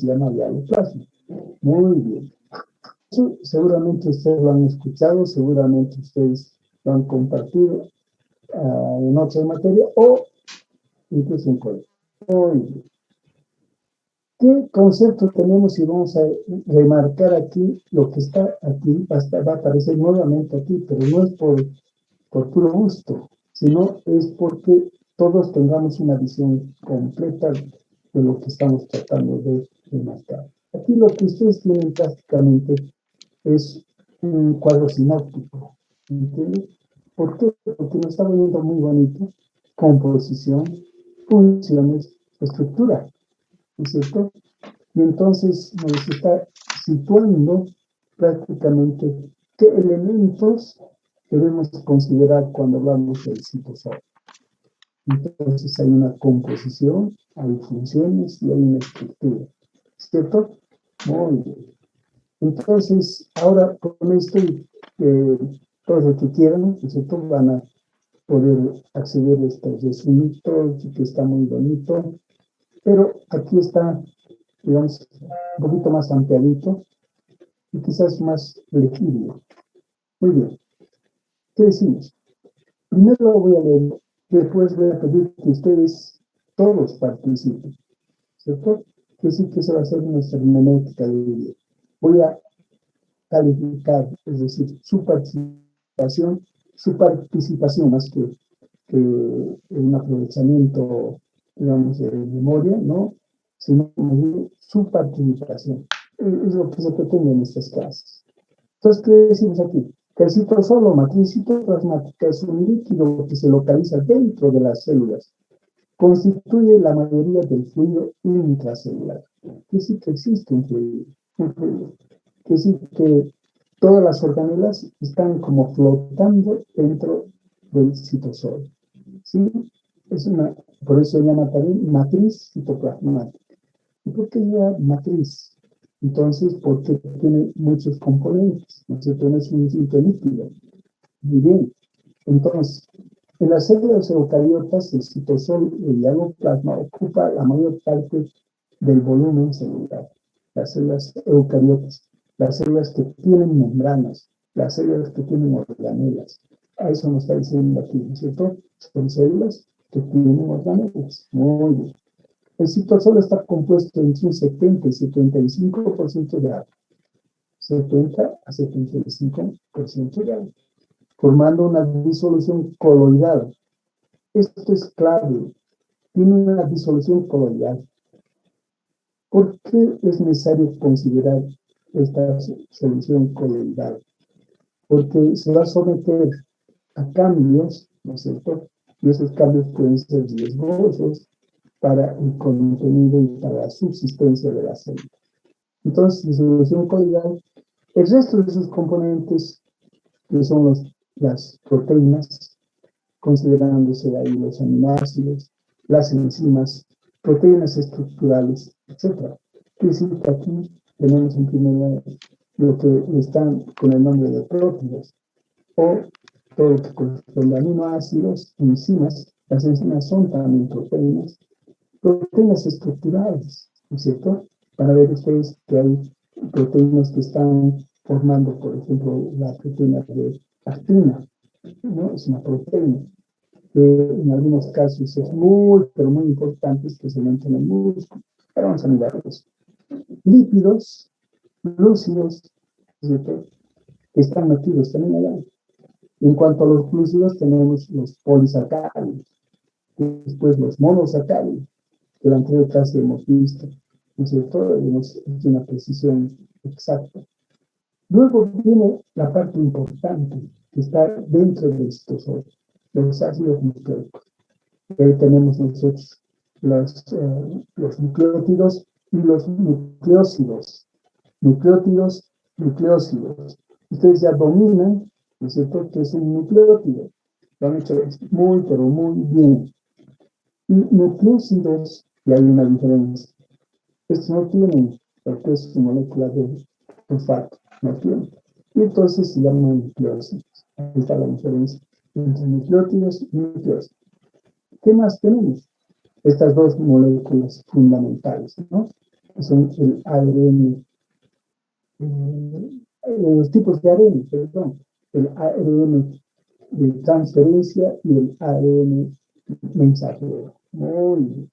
se llama dialoplasma. Muy bien. Eso seguramente ustedes lo han escuchado, seguramente ustedes lo han compartido en otra materia o incluso en colegio. Muy bien. ¿Qué concepto tenemos? Y vamos a remarcar aquí lo que está aquí, va a aparecer nuevamente aquí, pero no es por puro gusto, sino es porque todos tengamos una visión completa de lo que estamos tratando de remarcar. Aquí lo que ustedes tienen prácticamente es un cuadro sinóptico, ¿entiendes? ¿Por qué? Porque nos está viendo muy bonito, composición, funciones, estructura, ¿no es cierto? Y entonces nos está situando prácticamente qué elementos debemos considerar cuando hablamos del citosol. Entonces hay una composición, hay funciones y hay una estructura, ¿cierto? Muy bien. Entonces, ahora con esto, todos los que quieran, ¿cierto? Van a poder acceder a estos resumitos, que está muy bonito, pero aquí está, digamos, un poquito más ampliadito y quizás más legible. Muy bien. ¿Qué decimos? Primero lo voy a leer, después voy a pedir que ustedes todos participen, ¿cierto? Que sí que se va a hacer nuestra hermenéutica de video. Voy a calificar, es decir, su participación más que un aprovechamiento, digamos, de memoria, ¿no? Sino su participación. Es lo que se pretende en estas clases. Entonces, ¿qué decimos aquí? Que el citosol o matriz citoplasmática es un líquido que se localiza dentro de las células. Constituye la mayoría del fluido intracelular. Que sí que existe un fluido. Que sí que todas las organelas están como flotando dentro del citosol. ¿Sí? Por eso se llama también matriz citoplasmática. ¿Y por qué llama matriz? Entonces, porque tiene muchos componentes, ¿no es cierto? No es un simple líquido. Muy bien. Entonces, en las células eucariotas, el citosol, el dialoplasma, ocupa la mayor parte del volumen celular. Las células eucariotas, las células que tienen membranas, las células que tienen organelas. A eso nos está diciendo aquí, ¿no es cierto? Son células que tienen organelas. Muy bien. El citosol está compuesto entre un 70 y 75% de agua. 70 a 75% de agua, formando una disolución coloidal. Esto es clave. Tiene una disolución coloidal. ¿Por qué es necesario considerar esta solución coloidal? Porque se va a someter a cambios, ¿no es cierto? Y esos cambios pueden ser riesgosos para el contenido y para la subsistencia de la célula. Entonces, disolución coloidal, el resto de sus componentes, que son las proteínas, considerándose ahí los aminoácidos, las enzimas, proteínas estructurales, etc. Quiere decir que aquí tenemos en primer lugar lo que están con el nombre de próteos, o todo lo que corresponde a aminoácidos, enzimas. Las enzimas son también proteínas estructurales, ¿no es cierto? Van a ver ustedes que hay proteínas que están formando, por ejemplo, la proteína de actina, ¿no? Es una proteína que en algunos casos es muy, pero muy importante, especialmente en el músculo. Ahora vamos a mirar eso. Lípidos, glúcidos, ¿cierto? Que están metidos también allá. En cuanto a los glúcidos, tenemos los polisacáridos, después los monosacáridos, que la anterior clase hemos visto, ¿no es cierto? Hemos hecho una precisión exacta. Luego viene la parte importante, que está dentro del citosol, los ácidos nucleicos. Ahí tenemos nosotros los nucleótidos y los nucleósidos. Nucleósidos. Ustedes ya dominan, ¿no es cierto?, que es un nucleótido. Lo han hecho muy, pero muy bien. Y nucleósidos, y hay una diferencia. Estos no tienen, porque es su molécula de fosfato, no tienen. Y entonces se llaman nucleósidos. Ahí está la diferencia entre nucleótidos y nucleósidos. ¿Qué más tenemos? Estas dos moléculas fundamentales, ¿no? que son el ARN, los tipos de ARN, perdón, el ARN de transferencia y el ARN mensajero. Muy bien.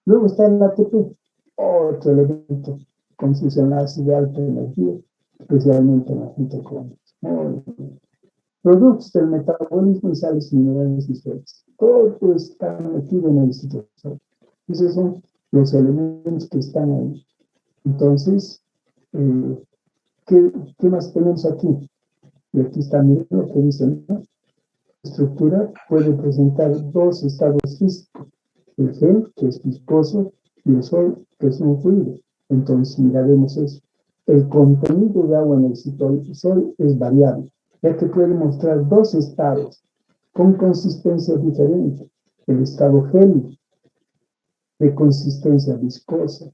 Luego está el ATP, otro elemento con sus enlaces de alta energía, especialmente en las mitocondrias. Muy bien. Productos del metabolismo y sales minerales y suelos. Todo está metido en el citosol. Esos son los elementos que están ahí. Entonces, ¿qué más tenemos aquí? Y aquí está, miren lo que dicen, ¿no? La estructura puede presentar dos estados físicos. El gel, que es viscoso, y el sol, que es un fluido. Entonces, miraremos eso. El contenido de agua en el citosol es variable, ya que puede mostrar dos estados con consistencia diferente. El estado gel, de consistencia viscosa.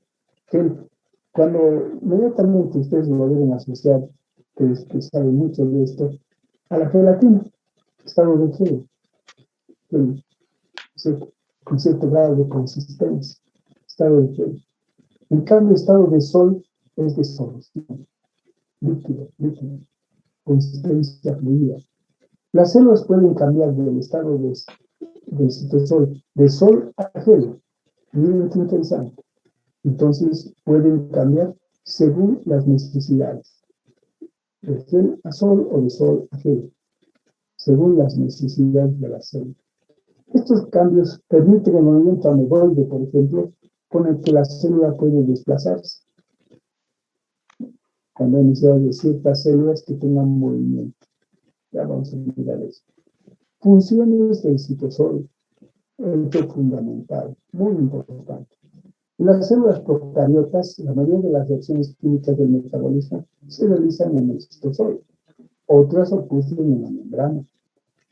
Gel. Cuando inmediatamente ustedes lo deben asociar, que saben mucho de esto, a la gelatina, estado de gel, con cierto grado de consistencia, estado de gel. En cambio, estado de sol es de solución, líquido, consistencia fluida. Las células pueden cambiar del estado del citosol, de sol a gel. Miren qué interesante. Entonces, pueden cambiar según las necesidades. De gel a sol o de sol a gel, según las necesidades de la célula. Estos cambios permiten el movimiento amoeboide, por ejemplo, con el que la célula puede desplazarse. Cuando hay necesidad de ciertas células que tengan movimiento. Ya vamos a mirar eso. Funciones del citosol, hecho fundamental, muy importante. En las células procariotas, la mayoría de las reacciones químicas del metabolismo se realizan en el citosol. Otras ocurren en la membrana.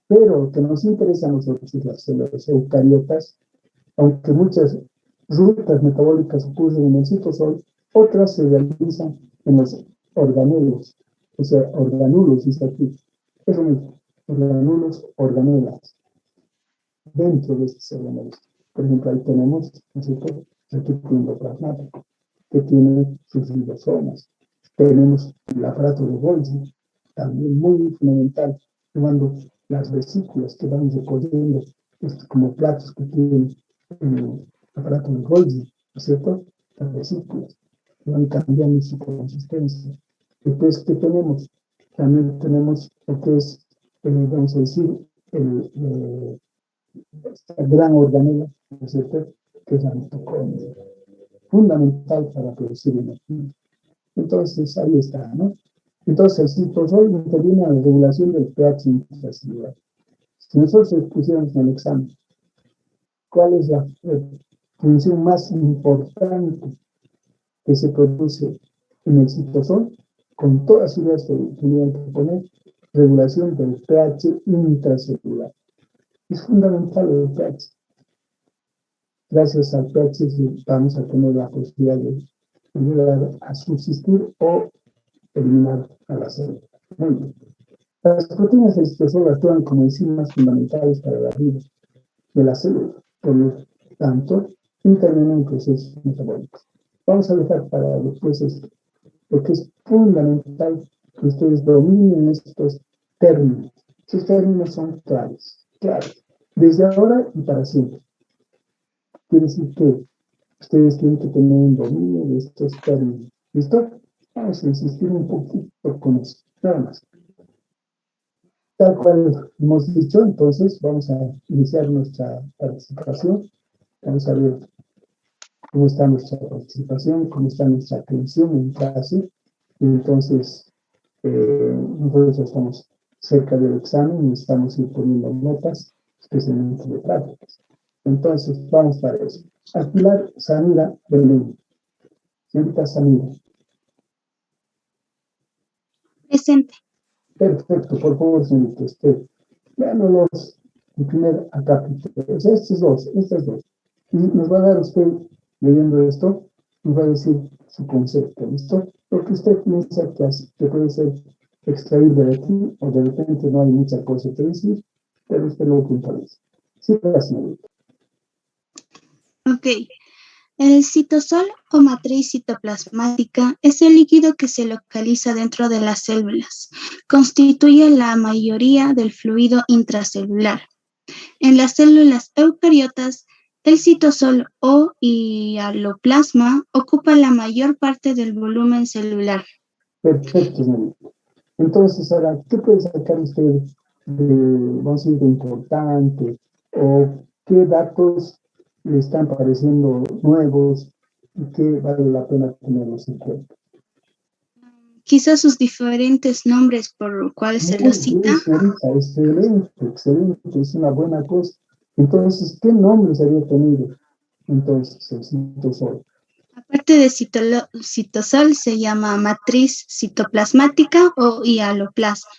Pero lo que nos interesa a nosotros es las células eucariotas, aunque muchas rutas metabólicas ocurren en el citosol, otras se realizan en los organelos, o sea, organulos, dice aquí. Es lo mismo, organulos, organelas, dentro de estos organelos. Por ejemplo, ahí tenemos, ¿no es cierto?, el retículo endoplasmático, que tiene sus ribosomas. Tenemos el aparato de Golgi, también muy fundamental, tomando las vesículas que van recorriendo como platos que tienen el aparato de Golgi, ¿no es cierto? Las vesículas que van cambiando su consistencia. Después, ¿qué tenemos? También tenemos lo que es, vamos a decir, esta gran organela, ¿no es cierto?, que es la mitocondria, fundamental para producir energía. Entonces, ahí está, ¿no? Entonces, el citosol interviene en la regulación del pH intracelular. Si nosotros pusiéramos en el examen, ¿cuál es la función más importante que se produce en el citosol? Con todas sus ideas que tendrían que poner, regulación del pH intracelular. Es fundamental el pH. Gracias al pH vamos a tener la posibilidad de ayudar a subsistir o eliminar a la célula. Muy bien. Las proteínas del citosol actúan como enzimas fundamentales para la vida de la célula, por lo tanto, intervienen en procesos metabólicos. Vamos a dejar para después esto, porque es fundamental que ustedes dominen estos términos. Estos términos son claves, desde ahora y para siempre. Quiere decir que ustedes tienen que tener un dominio de estos términos. ¿Listo? Vamos a insistir un poquito con eso, nada más. Tal cual hemos dicho, entonces vamos a iniciar nuestra participación. Vamos a ver cómo está nuestra participación, cómo está nuestra atención en clase. Y entonces, nosotros estamos cerca del examen y estamos ir poniendo notas, especialmente de prácticas. Entonces, vamos para eso. Pilar Samira Belén. Señorita Samira. Presente. Perfecto, por favor, señorita. Veámoslos en primer acápite. O sea, estas dos. Y nos va a dar usted, leyendo esto, nos va a decir su concepto, ¿listo? Lo que usted piensa que puede ser extraíble de aquí, o de repente no hay mucha cosa que decir, pero usted lo puntualiza. Sí, señorita. Ok. El citosol o matriz citoplasmática es el líquido que se localiza dentro de las células. Constituye la mayoría del fluido intracelular. En las células eucariotas, el citosol o hialoplasma ocupa la mayor parte del volumen celular. Perfecto, señorita. Entonces, ahora, ¿qué puede sacar usted vamos a decir, de importante? ¿O qué datos le están pareciendo nuevos y que vale la pena tenerlos en cuenta? Quizás sus diferentes nombres por cuales se los Muy cita. bien, señorita, excelente, excelente, es una buena cosa. Entonces, ¿qué nombres había tenido entonces el citosol? Aparte de citosol, se llama matriz citoplasmática o hialoplasma.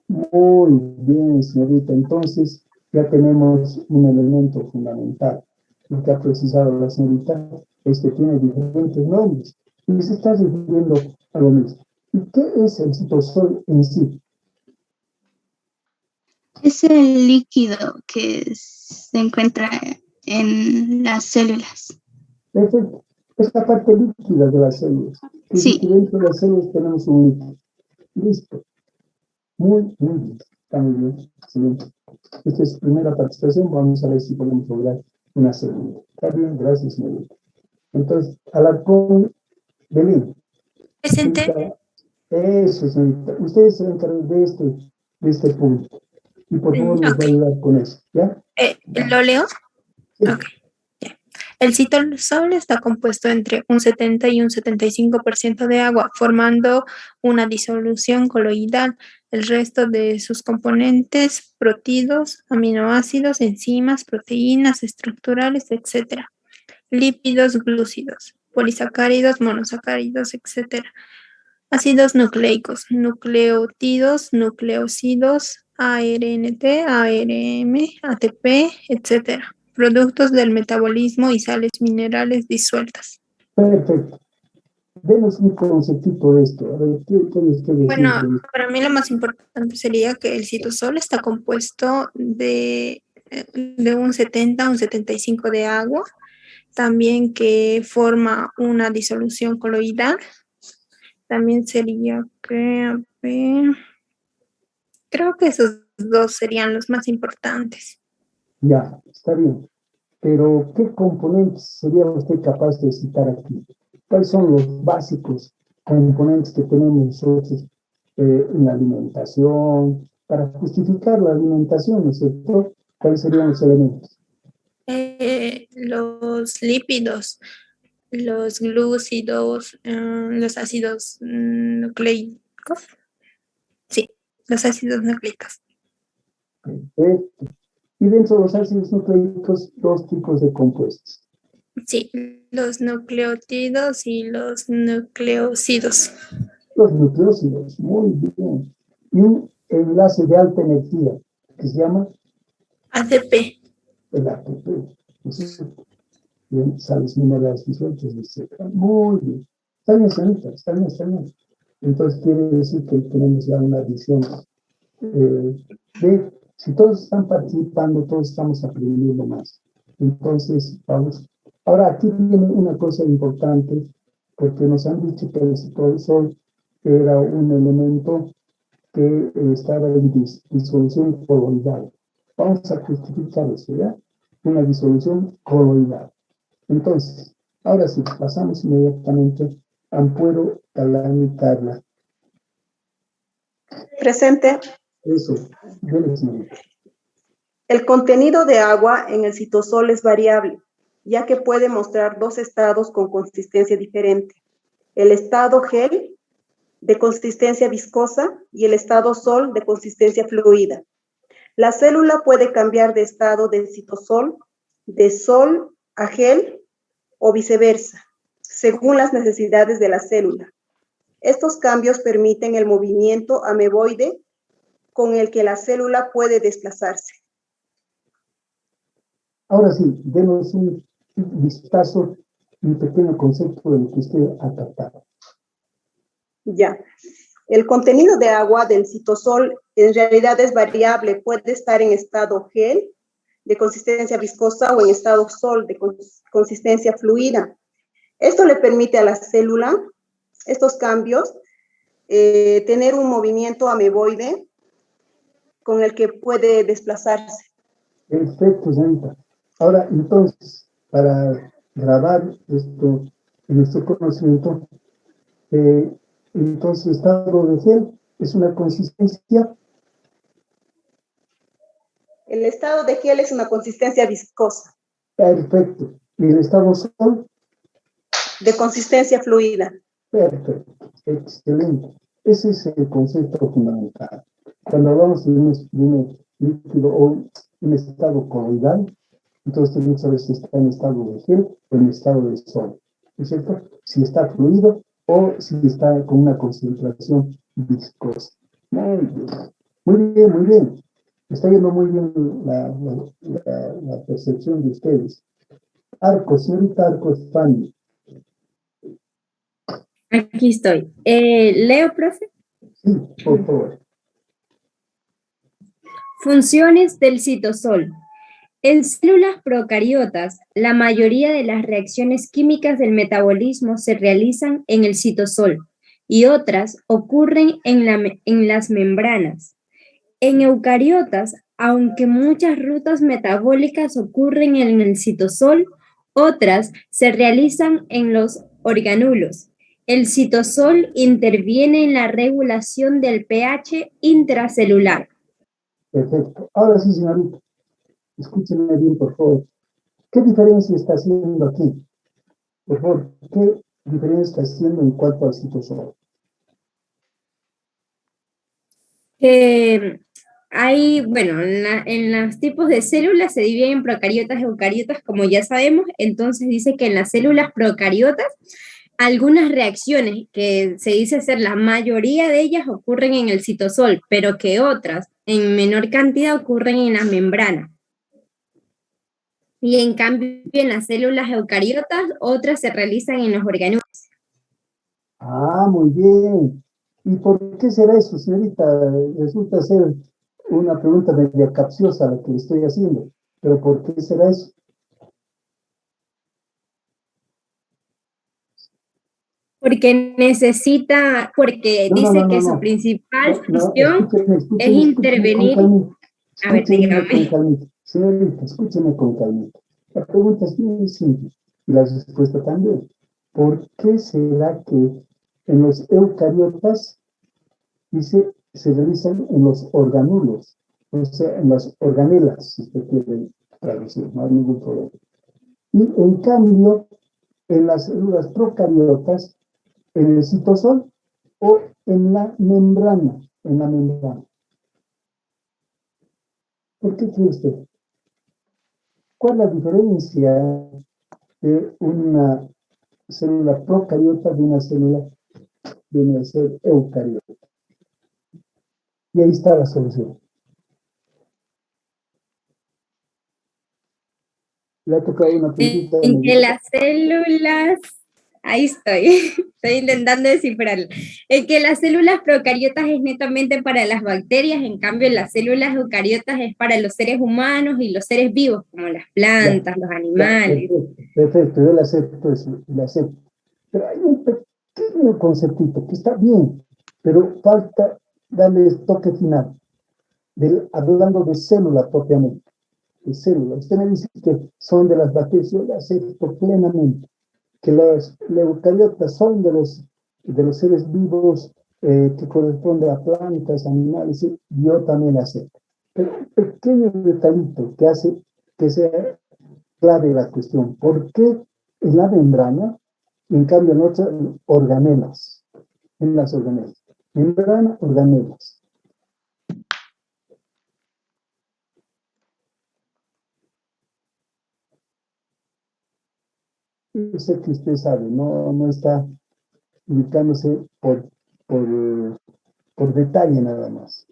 Muy bien, señorita. Entonces, ya tenemos un elemento fundamental. Lo que ha precisado la señorita es que tiene diferentes nombres y se está refiriendo a lo mismo. ¿Y qué es el citosol en sí? Es el líquido que se encuentra en las células. Perfecto. Es la parte líquida de las células. Es decir, Sí, que dentro de las células tenemos un líquido. Listo. Muy, muy bien. Está muy bien. Excelente. Esta es su primera participación. Vamos a ver si podemos lograr una segunda. Está bien, gracias, señorita. Entonces, Alarcón, Belén. Presente. Eso, señorita. Ustedes se encargan de este punto. Y por favor nos va a Ok. ayudar con eso, ¿ya? ¿Lo leo? Sí. Ok. Ya. El citosol está compuesto entre un 70 y un 75% de agua, formando una disolución coloidal. El resto de sus componentes, protidos, aminoácidos, enzimas, proteínas estructurales, etc. Lípidos, glúcidos, polisacáridos, monosacáridos, etc. Ácidos nucleicos, nucleótidos, nucleósidos, ARNT, ARM, ATP, etc. Productos del metabolismo y sales minerales disueltas. Perfecto. Denos un conceptito de esto. A ver, ¿qué puede usted decir Bueno, de esto? para mí lo más importante sería que el citosol está compuesto de un 70 a un 75 de agua, también que forma una disolución coloidal. También sería que, a ver, creo que esos dos serían los más importantes. Ya, está bien. Pero, ¿qué componentes sería usted capaz de citar aquí? ¿Cuáles son los básicos componentes que tenemos nosotros en la alimentación? Para justificar la alimentación, ¿no es cierto? ¿Cuáles serían los elementos? Los lípidos, los glúcidos, los ácidos nucleicos. Sí, los ácidos nucleicos. Perfecto. Y dentro de los ácidos nucleicos, dos tipos de compuestos. Sí, los nucleótidos y los nucleósidos. Los nucleósidos, muy bien. Y un enlace de alta energía, que se llama ATP. el ATP. Bien, sales minerales disueltos, etc. Muy bien. Está bien, señorita, está bien, está bien. Entonces quiere decir que tenemos ya una visión de si todos están participando, todos estamos aprendiendo más. Entonces, vamos. Ahora, aquí viene una cosa importante, porque nos han dicho que el sol era un elemento que estaba en disolución coloidal. Vamos a justificar eso, ¿ya? Una disolución coloidal. Entonces, ahora sí, pasamos inmediatamente a Ampuero, Galán y Carla. Presente. Eso, dele, señorita. El contenido de agua en el citosol es variable, ya que puede mostrar dos estados con consistencia diferente. El estado gel, de consistencia viscosa, y el estado sol, de consistencia fluida. La célula puede cambiar de estado del citosol, de sol a gel, o viceversa, según las necesidades de la célula. Estos cambios permiten el movimiento ameboide con el que la célula puede desplazarse. Ahora sí, denos un vistazo, un pequeño concepto de lo que usted ha tratado. Ya. El contenido de agua del citosol en realidad es variable, puede estar en estado gel, de consistencia viscosa o en estado sol de consistencia fluida. Esto le permite a la célula, estos cambios, tener un movimiento ameboide con el que puede desplazarse. Perfecto, señorita. Ahora, entonces, para grabar esto en nuestro conocimiento, entonces el estado de gel es una consistencia. El estado de gel es una consistencia viscosa. Perfecto. ¿Y el estado sol? De consistencia fluida. Perfecto. Excelente. Ese es el concepto fundamental. Cuando hablamos de un líquido o un estado coloidal, entonces tenemos que saber si está en estado de gel o en estado de sol. ¿No es cierto? Si está fluido o si está con una concentración viscosa. Muy bien. Muy bien, muy bien. Está yendo muy bien la percepción de ustedes. Arco, señorita Arco Fanny. Aquí estoy. ¿Leo, profe? Sí, por favor. Funciones del citosol. En células procariotas, la mayoría de las reacciones químicas del metabolismo se realizan en el citosol y otras ocurren en las membranas. En eucariotas, aunque muchas rutas metabólicas ocurren en el citosol, otras se realizan en los orgánulos. El citosol interviene en la regulación del pH intracelular. Perfecto. Ahora sí, señorita. Escúchenme bien, por favor. ¿Qué diferencia está haciendo aquí? Por favor, ¿qué diferencia está haciendo en cuanto al citosol? Hay, bueno, en los tipos de células se dividen en procariotas y eucariotas, como ya sabemos. Entonces dice que en las células procariotas, algunas reacciones que se dice ser la mayoría de ellas ocurren en el citosol, pero que otras, en menor cantidad, ocurren en la membrana. Y en cambio, en las células eucariotas, otras se realizan en los orgánulos. Ah, muy bien. ¿Y por qué será eso, señorita? Resulta ser una pregunta media capciosa la que le estoy haciendo. ¿Pero por qué será eso? Porque dice que su principal función es intervenir. A ver, dígame. Señorita, escúcheme con calmita. La pregunta es muy simple y la respuesta también. ¿Por qué será que en los eucariotas dice se realizan en los organulos? O sea, en las organelas, si usted quiere traducir, no hay ningún problema. Y en cambio, en las células procariotas, en el citosol o en la membrana, ¿Por qué cree usted? ¿Cuál es la diferencia de una célula procariota de una célula viene a ser eucariota? Y ahí está la solución. Le ha tocado una puntita. En que las células, ahí estoy intentando descifrarlo. En que las células procariotas es netamente para las bacterias, en cambio las células eucariotas es para los seres humanos y los seres vivos, como las plantas, los animales. Perfecto, yo le acepto eso, le acepto. Pero hay un pequeño conceptito que está bien, pero falta darle toque final, hablando de célula propiamente. De células. Usted me dice que son de las bacterias, yo le acepto plenamente que las eucariotas son de los seres vivos que corresponden a plantas, animales, y yo también acepto. Pero un pequeño detallito que hace que sea clave la cuestión. ¿Por qué en la membrana, en cambio en otras organelas? En las organelas. Membrana, organelas. Yo sé que usted sabe, no está indicándose por detalle nada más.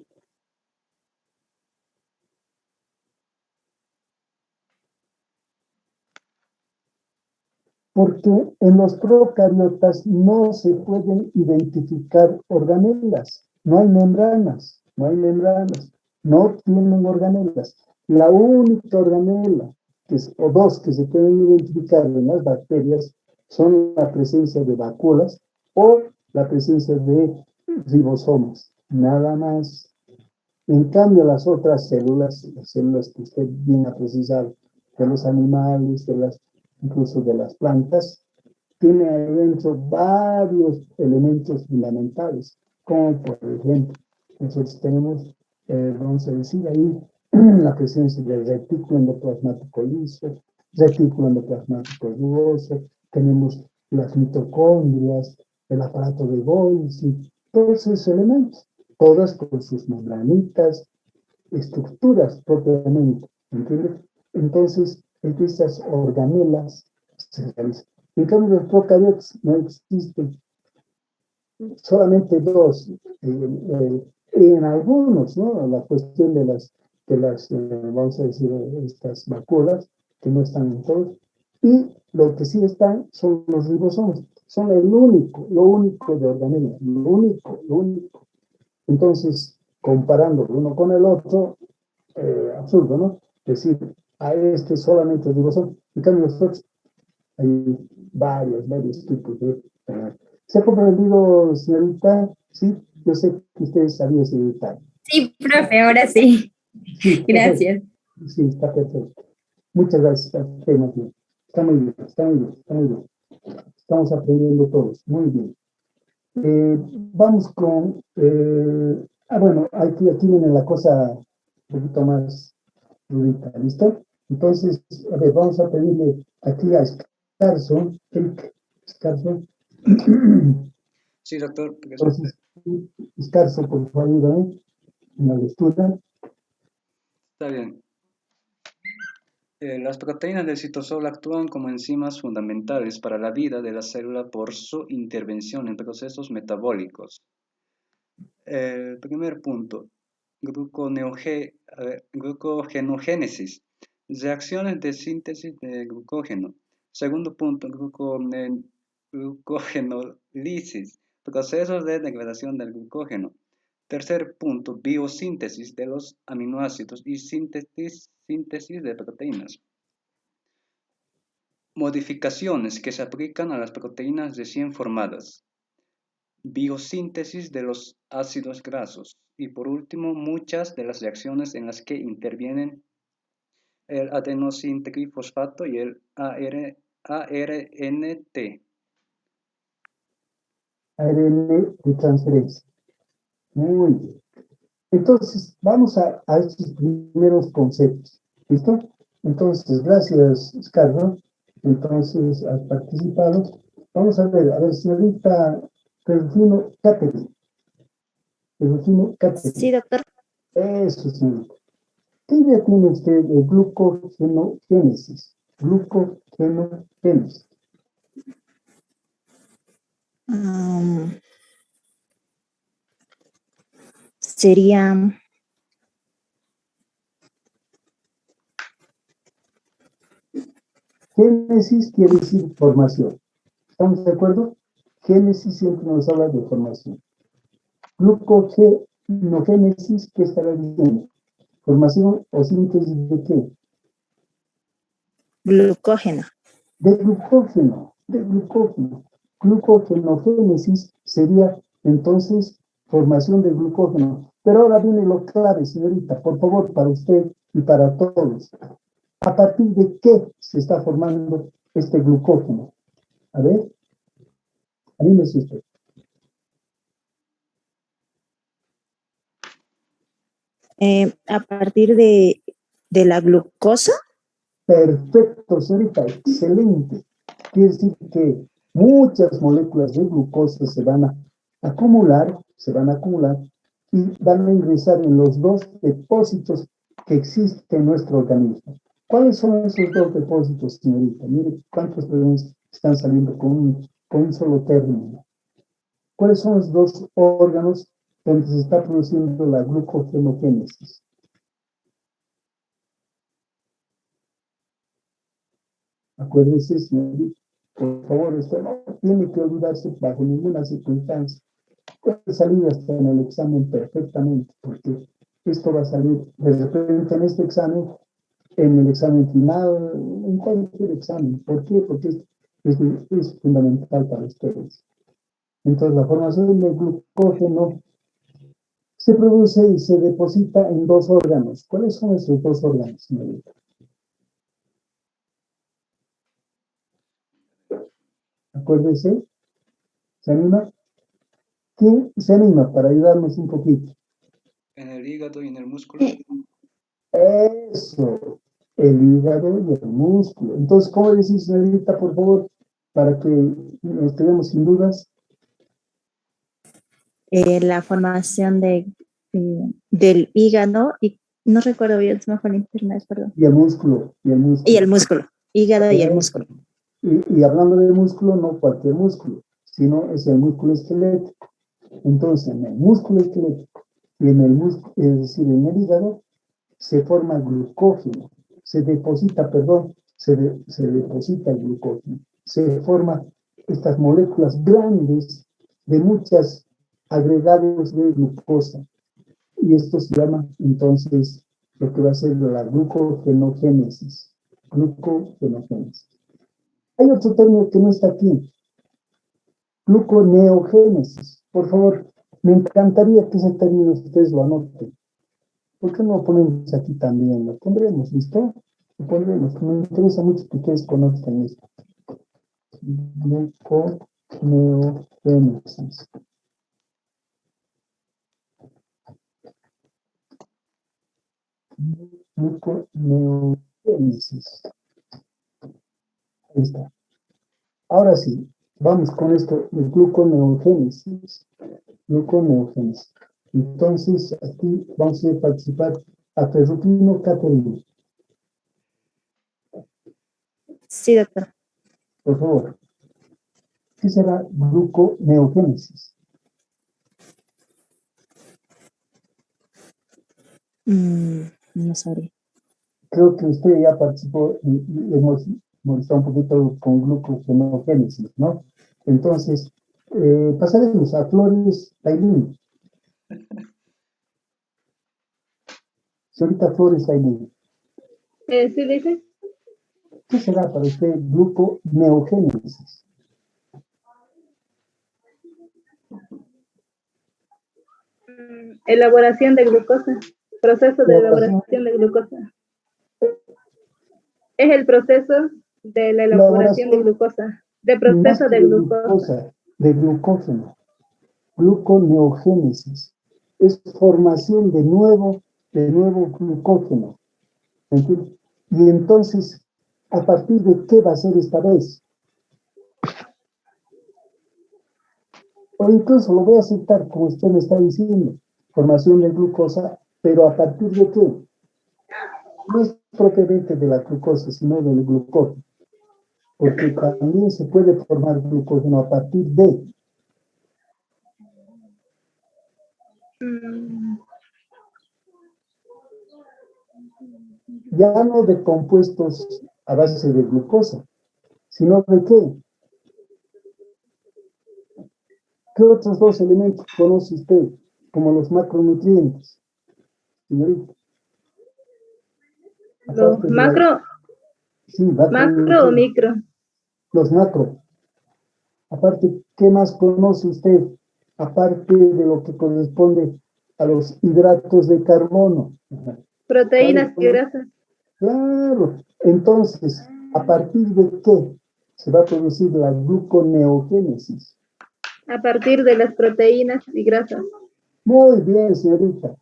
Porque en los procariotas no se pueden identificar organelas, no hay membranas, no tienen organelas. La única organela, o dos que se pueden identificar en las bacterias, son la presencia de vacuolas o la presencia de ribosomas, nada más. En cambio, las otras células, las células que usted bien ha precisado, de los animales, incluso de las plantas, tiene adentro varios elementos fundamentales, como por ejemplo, nosotros tenemos, vamos a decir ahí, la presencia del retículo endoplasmático liso, retículo endoplasmático rugoso, tenemos las mitocondrias, el aparato de Golgi, todos esos elementos, todas con sus membranitas, estructuras propiamente, ¿entiendes? Entonces, estas organelas se realizan. En cambio, los procariotas no existen, solamente dos. En algunos, ¿no? La cuestión de las vamos a decir, estas vacuolas, que no están en todos, y lo que sí están son los ribosomas. Son lo único de organela, lo único. Entonces, comparando uno con el otro, absurdo, ¿no? Es decir, a este solamente ribosoma. En cambio, los otros hay varios tipos de... ¿Se ha comprendido, señorita? Sí, yo sé que usted sabía ese detalle. Sí, profe, ahora sí. Sí, Gracias. Sí, está perfecto. Muchas gracias. Está muy bien. Estamos aprendiendo todos. Muy bien. Vamos con... bueno, aquí viene la cosa un poquito más rudita, ¿listo? Entonces, a ver, vamos a pedirle aquí a Scarso. Sí, doctor. Presente. Entonces, Scarso, por favor, ayúdame en la lectura. Está bien. Las proteínas del citosol actúan como enzimas fundamentales para la vida de la célula por su intervención en procesos metabólicos. El primer punto, glucogenogénesis, reacciones de síntesis de glucógeno. Segundo punto, glucogenólisis, procesos de degradación del glucógeno. Tercer punto, biosíntesis de los aminoácidos y síntesis de proteínas. Modificaciones que se aplican a las proteínas recién formadas. Biosíntesis de los ácidos grasos. Y por último, muchas de las reacciones en las que intervienen el adenosintrifosfato y el ARNT. ARN de transferencia. Muy bien. Entonces, vamos a estos primeros conceptos. ¿Listo? Entonces, gracias, Carlos. Entonces, has participado. Vamos a ver, señorita Perfino Catherine. Sí, doctor. Eso, señorita. ¿Qué idea tiene usted de glucogenogénesis? Glucogenogénesis. Sería Génesis quiere decir formación. ¿Estamos de acuerdo? Génesis siempre nos habla de formación. Glucogenogénesis, ¿qué estará diciendo? ¿Formación o síntesis de qué? glucógeno. De glucógeno. Glucogenogénesis sería entonces formación de glucógeno. Pero ahora viene lo clave, señorita, por favor, para usted y para todos. ¿A partir de qué se está formando este glucógeno? A ver, anímese usted. A partir de la glucosa. Perfecto, señorita, excelente. Quiere decir que muchas moléculas de glucosa se van a acumular y van a ingresar en los dos depósitos que existen en nuestro organismo. ¿Cuáles son esos dos depósitos, señorita? Mire cuántas personas están saliendo con un solo término. ¿Cuáles son los dos órganos donde se está produciendo la glucogenogénesis? Acuérdese, señorita, por favor, esto no tiene que olvidarse bajo ninguna circunstancia. Puede salir hasta en el examen perfectamente, porque esto va a salir de repente en este examen, en el examen final, en cualquier examen. ¿Por qué? Porque es fundamental para ustedes. Entonces, la formación de glucógeno se produce y se deposita en dos órganos. ¿Cuáles son esos dos órganos, señorita? Acuérdese, ¿se anima? ¿Quién se anima para ayudarnos un poquito? En el hígado y en el músculo. Eso, el hígado y el músculo. Entonces, ¿cómo decís, señorita, por favor, para que nos quedemos sin dudas? La formación del hígado y no recuerdo bien, se me fue el internet, perdón. Y el músculo, y el músculo. Y el músculo, hígado y el músculo. Y hablando de músculo, no cualquier músculo, sino es el músculo esquelético. Entonces, en el músculo esquelético y en el músculo, es decir, en el hígado, se forma glucógeno, se deposita el glucógeno, se forman estas moléculas grandes de muchos agregados de glucosa. Y esto se llama entonces lo que va a ser la glucogenogénesis. Glucogenogénesis. Hay otro término que no está aquí, gluconeogénesis. Por favor, me encantaría que ese término ustedes lo anoten. ¿Por qué no lo ponemos aquí también? Lo pondremos, ¿listo? Lo pondremos. Me interesa mucho que ustedes conozcan esto. Gluconeogénesis. Gluconeogénesis. Ahí está. Ahora sí, vamos con esto de gluconeogénesis. Gluconeogénesis. Entonces, aquí vamos a participar a Ferrupino Caterina. Sí, doctor. Por favor. ¿Qué será gluconeogénesis? No sabría. Creo que usted ya participó y hemos estado un poquito con glucogenogénesis, ¿no? Entonces, pasaremos a Flores Tailín. Señorita Flores Tailín. ¿Sí dice? ¿Qué será para usted gluconeogénesis? Elaboración de glucosa. Proceso de elaboración de glucosa. Es el proceso de la elaboración de glucosa. De proceso de glucosa. De glucógeno. Gluconeogénesis. Es formación de nuevo glucógeno. ¿Entiendes? Y entonces, ¿a partir de qué va a ser esta vez? O incluso lo voy a aceptar, como usted me está diciendo, formación de glucosa, pero ¿a partir de qué? No es propiamente de la glucosa, sino del glucógeno. Porque también se puede formar glucógeno a partir de... Ya no de compuestos a base de glucosa, sino de qué. ¿Qué otros dos elementos conoce usted como los macronutrientes, señorita? Los macro, sí, macro o micro. Los macro. Aparte, ¿qué más conoce usted? Aparte de lo que corresponde a los hidratos de carbono. Proteínas y grasas. Claro. Entonces, ¿a partir de qué se va a producir la gluconeogénesis? A partir de las proteínas y grasas. Muy bien, señorita.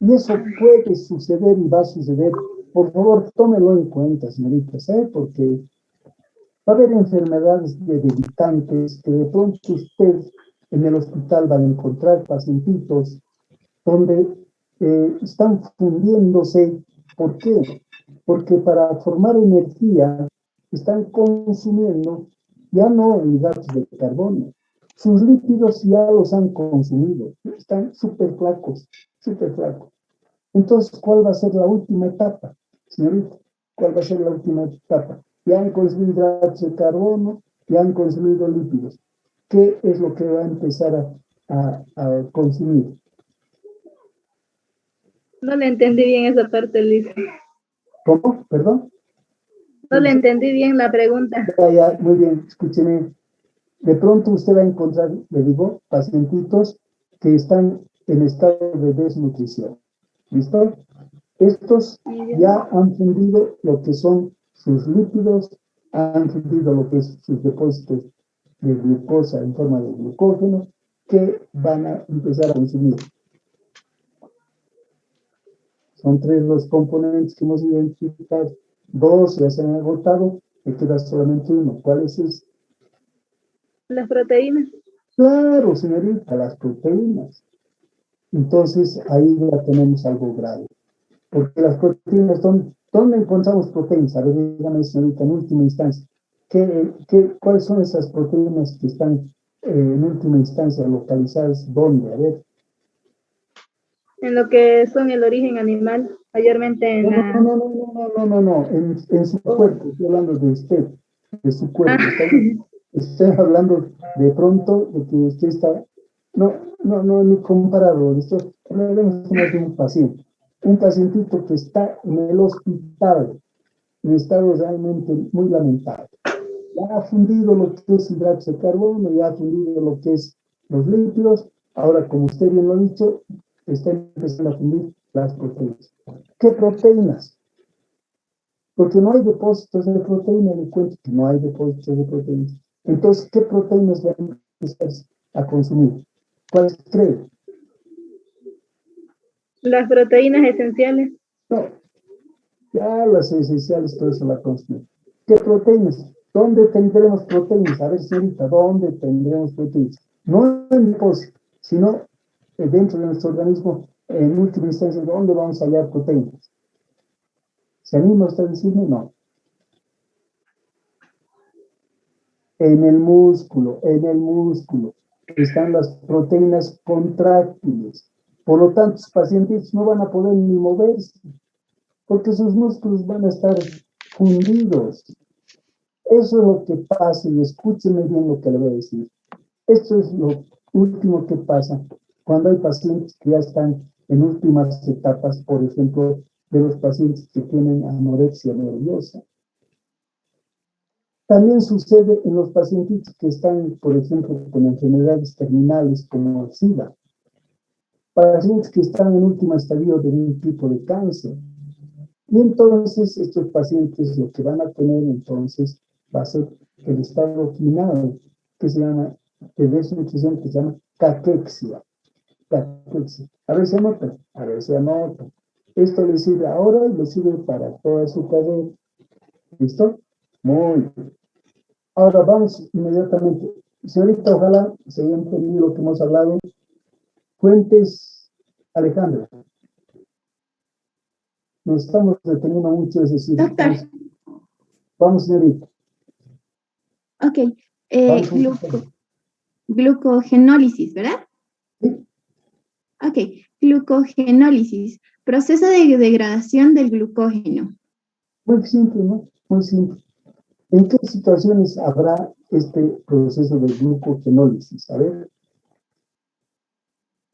Y eso puede suceder y va a suceder. Por favor, tómelo en cuenta, señorita, ¿sabe? Porque va a haber enfermedades debilitantes que de pronto usted en el hospital va a encontrar pacientitos donde están fundiéndose. ¿Por qué? Porque para formar energía están consumiendo ya no hidratos de carbono. Sus lípidos ya los han consumido. Están súper flacos, súper flacos. Entonces, ¿cuál va a ser la última etapa, señorita? ¿Cuál va a ser la última etapa? Ya han consumido hidratos de carbono, ya han consumido lípidos. ¿Qué es lo que va a empezar a consumir? No le entendí bien esa parte, Luis. ¿Cómo? ¿Perdón? No le entendí bien la pregunta. Ya, muy bien, escúcheme. De pronto usted va a encontrar, le digo, pacientitos que están en estado de desnutrición. ¿Listo? Estos ya han fundido lo que son sus lípidos, han fundido lo que es sus depósitos de glucosa en forma de glucógeno que van a empezar a consumir. Son 3 los componentes que hemos identificado. 2 ya se han agotado, me queda solamente uno. ¿Cuál es ese? Las proteínas. Claro, señorita, las proteínas. Entonces, ahí ya tenemos algo grave. Porque las proteínas, ¿dónde encontramos proteínas? A ver, dígame, señorita, en última instancia. ¿Cuáles son esas proteínas que están en última instancia localizadas? ¿Dónde? A ver. En lo que son el origen animal, mayormente en la... No. En su cuerpo, estoy hablando de usted, de su cuerpo. Estoy hablando de pronto de que usted está. No, ni comparado. Hablemos de un paciente. Un pacientito que está en el hospital, en estado realmente muy lamentable. Ya ha fundido lo que es hidratos de carbono, ya ha fundido lo que es los lípidos. Ahora, como usted bien lo ha dicho, está empezando a fundir las proteínas. ¿Qué proteínas? Porque no hay depósitos de proteína, le cuento que no hay depósitos de proteínas. Entonces, ¿qué proteínas van a empezar a consumir? ¿Cuáles creen? Las proteínas esenciales. No, ya las esenciales, todo eso la consumen. ¿Qué proteínas? ¿Dónde tendremos proteínas? A ver, señorita, ¿dónde tendremos proteínas? No en depósito, sino dentro de nuestro organismo, en última instancia, ¿dónde vamos a hallar proteínas? ¿Se anima usted a decirme? No. En el músculo están las proteínas contráctiles. Por lo tanto, los pacientes no van a poder ni moverse, porque sus músculos van a estar fundidos. Eso es lo que pasa, y escúcheme bien lo que le voy a decir. Esto es lo último que pasa cuando hay pacientes que ya están en últimas etapas, por ejemplo, de los pacientes que tienen anorexia nerviosa. También sucede en los pacientes que están, por ejemplo, con enfermedades terminales como el SIDA. Pacientes que están en último estadio de un tipo de cáncer. Y entonces estos pacientes lo que van a tener entonces va a ser el estado final, que se llama, de desnutrición, que se llama caquexia. Caquexia. A ver si anotan. Esto le sirve ahora y le sirve para toda su carrera. ¿Listo? Muy bien. Ahora vamos inmediatamente. Señorita, ojalá se haya entendido lo que hemos hablado. Fuentes, Alejandra. Nos estamos deteniendo mucho, es decir, Doctor. Vamos, señorita. Ok. Vamos, Glucogenólisis, ¿verdad? ¿sí? Ok. Glucogenólisis. Proceso de degradación del glucógeno. Muy simple, ¿no? Muy simple. ¿En qué situaciones habrá este proceso de glucogenólisis? A ver,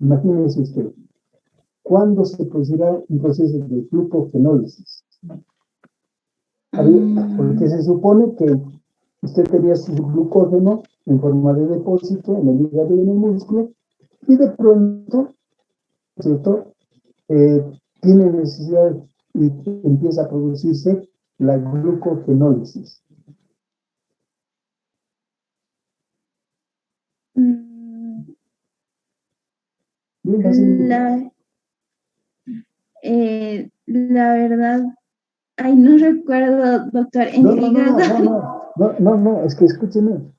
imagínense usted. ¿Cuándo se producirá un proceso de glucogenólisis? A ver, porque se supone que usted tenía su glucógeno en forma de depósito en el hígado y en el músculo, y de pronto, ¿cierto? Tiene necesidad y empieza a producirse la glucogenólisis. Bien fácil. La verdad, ay, no recuerdo, doctor, en el hígado. No, es que escúcheme,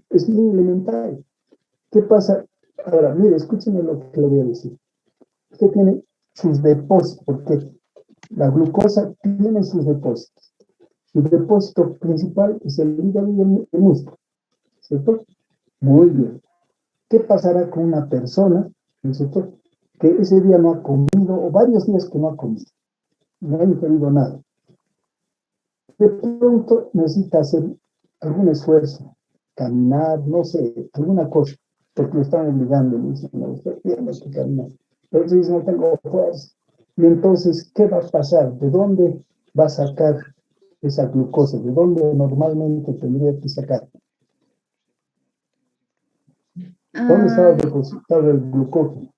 es muy elemental. ¿Qué pasa? Ahora, mire, escúcheme lo que le voy a decir. Usted tiene sus depósitos, porque la glucosa tiene sus depósitos. Su depósito principal es el hígado y el músculo, ¿cierto? Muy bien. ¿Qué pasará con una persona, ¿no es cierto?, que ese día no ha comido, o varios días que no ha comido, no ha ingerido nada? De pronto necesita hacer algún esfuerzo, caminar, no sé, alguna cosa, porque lo están obligando, le dicen, no, usted tiene que caminar. Entonces dice, no tengo fuerza. Y entonces, ¿qué va a pasar? ¿De dónde va a sacar esa glucosa? ¿De dónde normalmente tendría que sacar? ¿Dónde estaba depositado el glucógeno?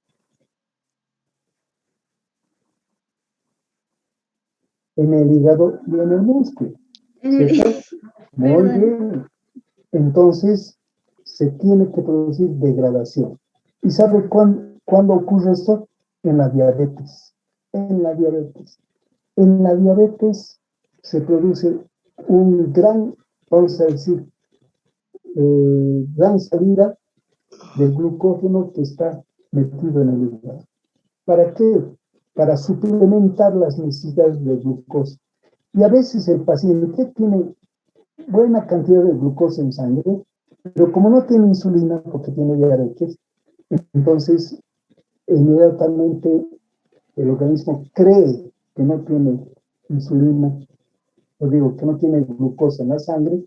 En el hígado y en el músculo, ¿cierto? Muy bien. Entonces, se tiene que producir degradación. ¿Y sabe cuándo ocurre esto? En la diabetes. En la diabetes. En la diabetes se produce un gran, vamos a decir, gran salida del glucógeno que está metido en el hígado. ¿Para qué? Para suplementar las necesidades de glucosa. Y a veces el paciente tiene buena cantidad de glucosa en sangre, pero como no tiene insulina porque tiene diabetes, entonces inmediatamente el organismo cree que no tiene insulina, o digo, que no tiene glucosa en la sangre,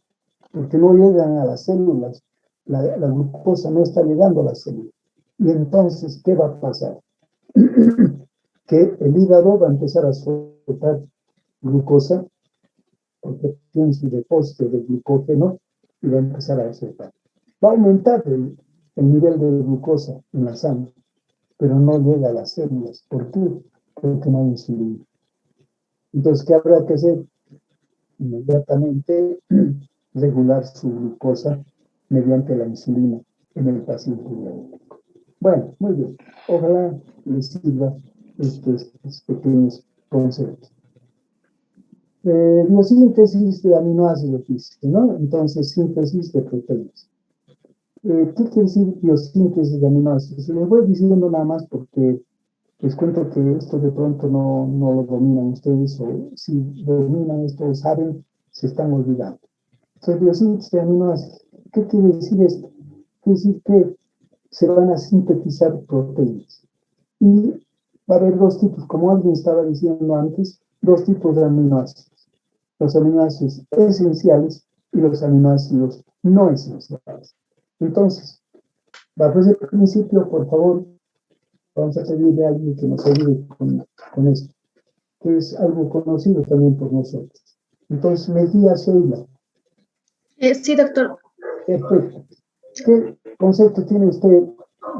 porque no llegan a las células, la glucosa no está llegando a las células. Y entonces, ¿qué va a pasar? Que el hígado va a empezar a soltar glucosa, porque tiene su depósito de glucógeno, y va a empezar a soltar. Va a aumentar el nivel de glucosa en la sangre, pero no llega a las células. ¿Por qué? Porque no hay insulina. Entonces, ¿qué habrá que hacer? Inmediatamente regular su glucosa mediante la insulina en el paciente diabético. Bueno, muy bien. Ojalá les sirva estos pequeños conceptos. Biosíntesis de aminoácidos, ¿no? Entonces, síntesis de proteínas. ¿Qué quiere decir biosíntesis de aminoácidos? Les voy diciendo nada más porque les cuento que esto de pronto no lo dominan ustedes, o si dominan esto o saben, se están olvidando. Entonces, biosíntesis de aminoácidos. ¿Qué quiere decir esto? Quiere decir que se van a sintetizar proteínas. Y va a haber dos tipos, como alguien estaba diciendo antes, dos tipos de aminoácidos. Los aminoácidos esenciales y los aminoácidos no esenciales. Entonces, bajo ese principio, por favor, vamos a pedirle a alguien que nos ayude con esto, que es algo conocido también por nosotros. Entonces, me guía Sheila. Sí, doctor. Perfecto. ¿Qué concepto tiene usted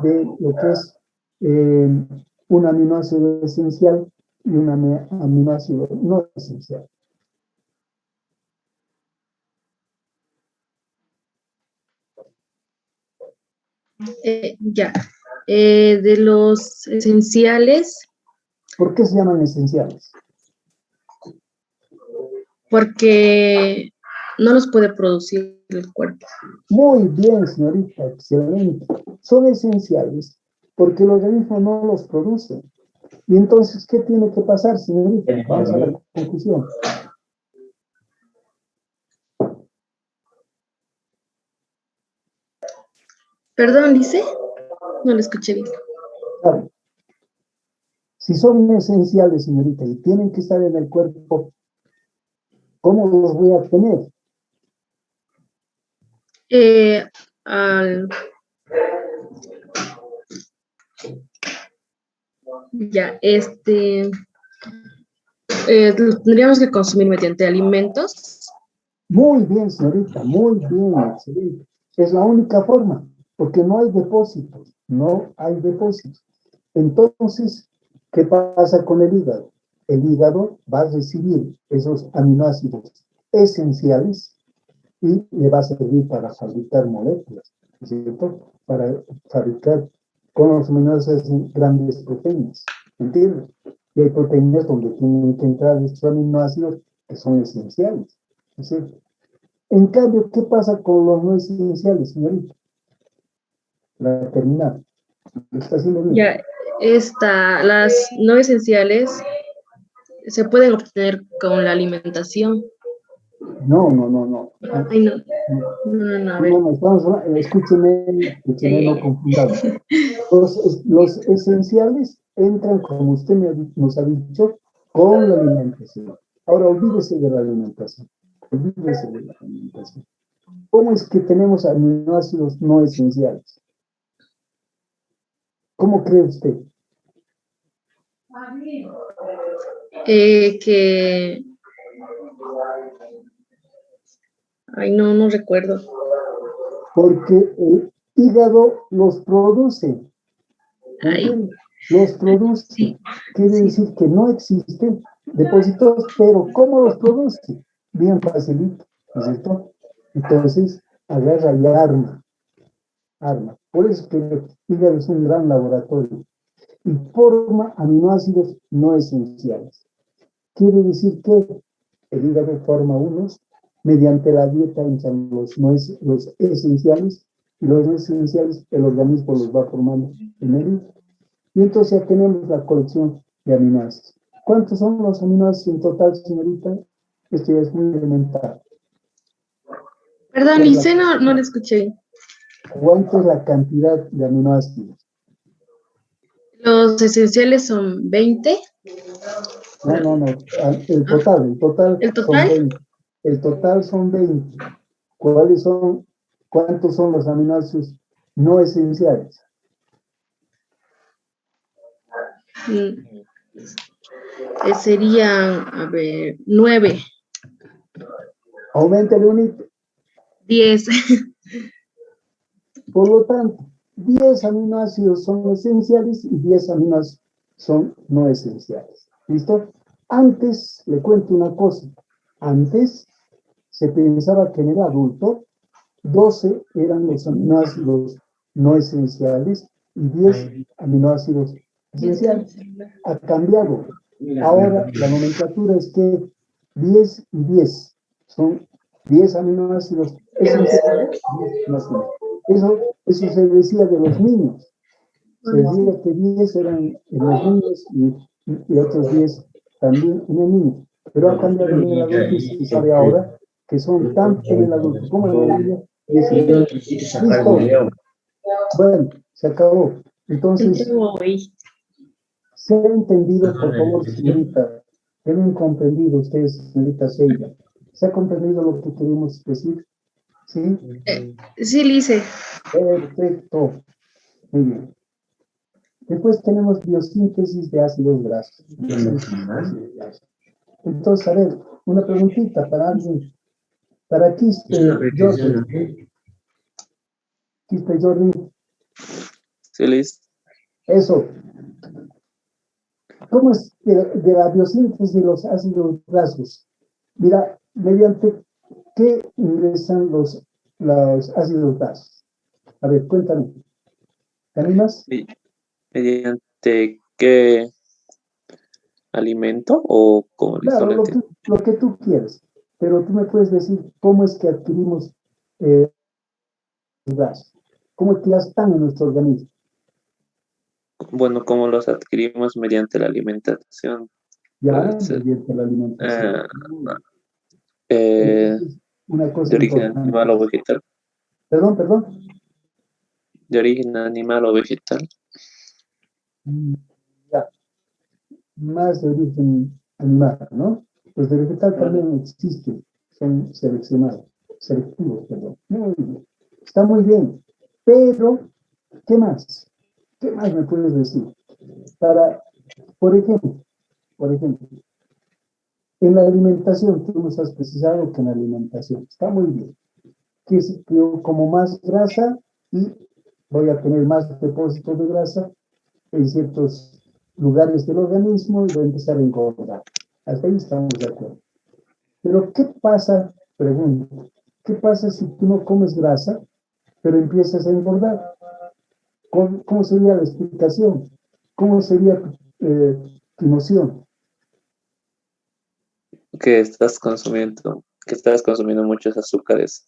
de lo que es un aminoácido esencial y un aminoácido no esencial? Ya. De los esenciales, ¿Por qué se llaman esenciales? porque no los puede producir el cuerpo. Muy bien, señorita, excelente. Son esenciales porque el organismo no los produce. Y entonces, ¿qué tiene que pasar, señorita? Vamos a la conclusión. Perdón, dice, no lo escuché bien. Claro. Si son esenciales, señorita, y tienen que estar en el cuerpo, ¿cómo los voy a obtener? Al Ya, lo tendríamos que consumir mediante alimentos. Muy bien, señorita, muy bien, excelente. Es la única forma, porque no hay depósitos, no hay depósitos. Entonces, ¿qué pasa con el hígado? El hígado va a recibir esos aminoácidos esenciales y le va a servir para fabricar moléculas, ¿cierto? Para fabricar con los aminoácidos grandes proteínas, ¿entiendes? Y hay proteínas donde tienen que entrar estos aminoácidos que son esenciales, ¿cierto? En cambio, ¿qué pasa con los no esenciales, señorita? La terminal. ¿Lo está haciendo bien? Ya, las no esenciales se pueden obtener con la alimentación. No. Ay, no, a ver. No, escúcheme, no confundamos. Los esenciales entran, como usted nos ha dicho, con la alimentación. Ahora, olvídese de la alimentación. Olvídese de la alimentación. ¿Cómo es que tenemos aminoácidos no esenciales? ¿Cómo cree usted? Que... Ay, no recuerdo. Porque el hígado los produce. Ay, Los produce. sí, Quiere sí. decir que no existen depósitos, pero ¿cómo los produce? Bien facilito, ¿no es cierto? Entonces, agarra y arma. Por eso que el hígado es un gran laboratorio y forma aminoácidos no esenciales. Quiere decir que el hígado forma unos, mediante la dieta entran los esenciales, y los no esenciales el organismo los va formando en el hígado. Y entonces ya tenemos la colección de aminoácidos. ¿Cuántos son los aminoácidos en total, señorita? Esto ya es muy elemental. Perdón, Lice, no lo escuché. ¿Cuánto es la cantidad de aminoácidos? Los esenciales son 20. No. El total ¿El son total? 20. El total son 20. ¿Cuántos son los aminoácidos no esenciales? Serían, a ver, 9. Auméntale un hito. 10. Por lo tanto, 10 aminoácidos son esenciales y 10 aminoácidos son no esenciales. ¿Listo? Antes, le cuento una cosa. Antes se pensaba que en el adulto 12 eran los aminoácidos no esenciales y 10 aminoácidos esenciales. Ha cambiado. Ahora la nomenclatura es que 10 y 10 son 10 aminoácidos esenciales. Eso se decía de los niños. Se decía que 10 eran en los niños y otros 10 también en el niño. Pero ha cambiado en el adulto y se sabe ahora que son tanto en el adulto como en el niño. Listo. Bueno, se acabó. Entonces, se ha entendido, por favor, señorita. Deben comprendido ustedes, señorita Sheila. ¿Se ha comprendido lo que queremos decir? ¿Sí? Sí, Lice. Perfecto. Muy bien. Después tenemos biosíntesis de ácidos grasos. Entonces, a ver, una preguntita para alguien. Para Jordi. Jordi. Sí, Liz. Eso. ¿Cómo es de la biosíntesis de los ácidos grasos? Mira, mediante qué ingresan los ácidos grasos. A ver, cuéntame. ¿Te animas? ¿Mediante qué alimento o cómo? Claro, lo que tú quieres. Pero tú me puedes decir cómo es que adquirimos los grasos. ¿Cómo es que ya están en nuestro organismo? Bueno, ¿cómo los adquirimos? Mediante la alimentación. Ya, mediante la alimentación. Una cosa de origen importante. animal o vegetal. Perdón. De origen animal o vegetal. Ya. Más de origen animal, ¿no? Los de vegetal también existen, son selectivos, perdón. Muy bien. Está muy bien. Pero, ¿qué más? ¿Qué más me puedes decir? Por ejemplo, en la alimentación, tú nos has precisado que en la alimentación está muy bien. Que yo como más grasa y voy a tener más depósitos de grasa en ciertos lugares del organismo y voy a empezar a engordar. Hasta ahí estamos de acuerdo. Pero ¿qué pasa? Pregunto, ¿qué pasa si tú no comes grasa, pero empiezas a engordar? ¿Cómo sería la explicación? ¿Cómo sería tu emoción? Que estás consumiendo muchos azúcares.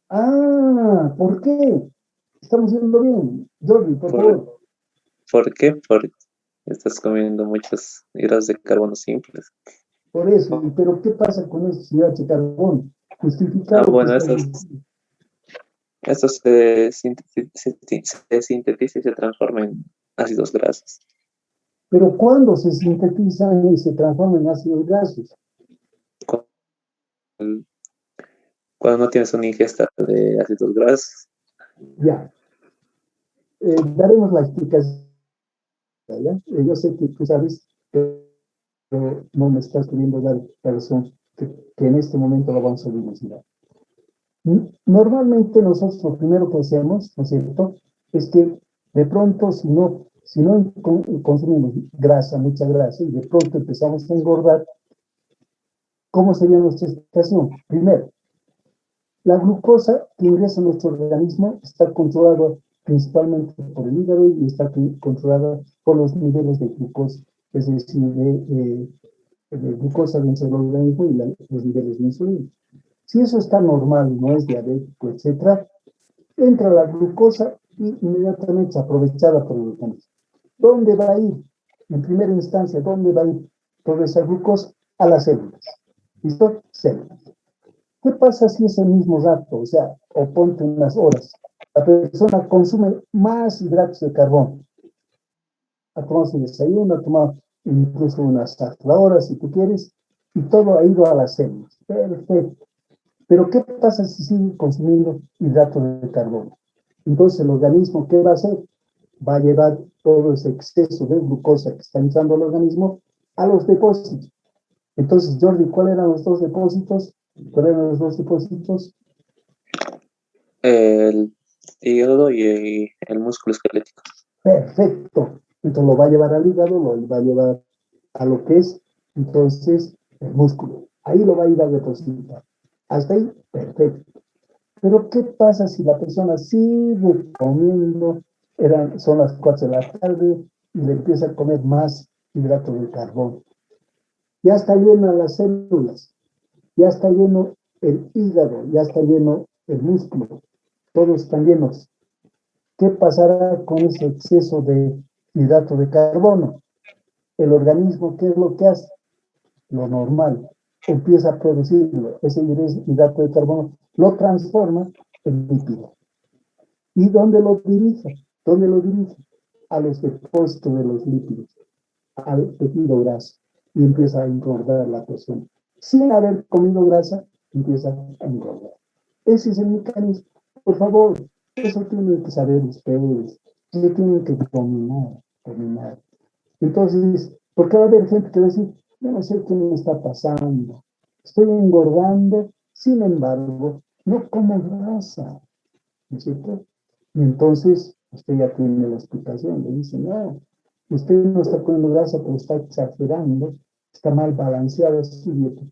Ah, ¿por qué? Estamos yendo bien. Jordi, por favor. ¿Por qué? Porque estás comiendo muchos hidratos de carbono simples. Por eso, pero ¿qué pasa con estos hidratos de carbono? Justificado. Bueno, esto se sintetiza y se transforma en ácidos grasos. Pero ¿cuándo se sintetizan y se transforman en ácidos grasos? Cuando no tienes una ingesta de ácidos grasos. Ya. Daremos la explicación. ¿Ya? Yo sé que tú sabes, no me estás queriendo dar la razón que en este momento lo vamos a dilucidar. Normalmente nosotros lo primero que hacemos, ¿no es cierto?, es que de pronto si no consumimos grasa, mucha grasa, y de pronto empezamos a engordar, ¿cómo sería nuestra situación? Primero, la glucosa que ingresa a nuestro organismo está controlada principalmente por el hígado y está controlada por los niveles de glucosa, es decir, de glucosa dentro del organismo y los niveles de insulina. Si eso está normal, no es diabético, etc., entra la glucosa y inmediatamente es aprovechada por el organismo. ¿Dónde va a ir? En primera instancia, ¿dónde va a ir toda esa glucosa? A las células. ¿Listo? Células. ¿Qué pasa si ese mismo rato, o sea, o ponte unas horas, la persona consume más hidratos de carbono? Ha tomado su desayuno, ha tomado incluso unas horas, si tú quieres, y todo ha ido a las células. Perfecto. Pero ¿qué pasa si sigue consumiendo hidratos de carbono? Entonces el organismo, ¿qué va a hacer? Va a llevar todo ese exceso de glucosa que está entrando al organismo a los depósitos. Entonces, Jordi, ¿cuáles eran los dos depósitos? ¿Cuáles eran los dos depósitos? El hígado y el músculo esquelético. Perfecto. Entonces lo va a llevar al hígado, lo va a llevar a lo que es, entonces, el músculo. Ahí lo va a ir a depositar. Hasta ahí, perfecto. Pero ¿qué pasa si la persona sigue comiendo? Son las 4 de la tarde y le empieza a comer más hidrato de carbono. Ya está lleno las células, ya está lleno el hígado, ya está lleno el músculo, todos están llenos. ¿Qué pasará con ese exceso de hidrato de carbono? El organismo, ¿qué es lo que hace? Lo normal, empieza a producirlo, ese hidrato de carbono lo transforma en lípido. ¿Y dónde lo dirige? ¿Dónde lo dirige? A los depósitos de los lípidos, al tejido graso, y empieza a engordar la persona. Sin haber comido grasa, empieza a engordar. Ese es el mecanismo. Por favor, eso tienen que saber ustedes, eso tienen que dominar. Entonces, porque va a haber gente que va a decir, yo no sé qué me está pasando, estoy engordando, sin embargo, no como grasa, ¿no es cierto? Y entonces, usted ya tiene la explicación, le dice, no, usted no está comiendo grasa, pero está exagerando, está mal balanceada su dieta,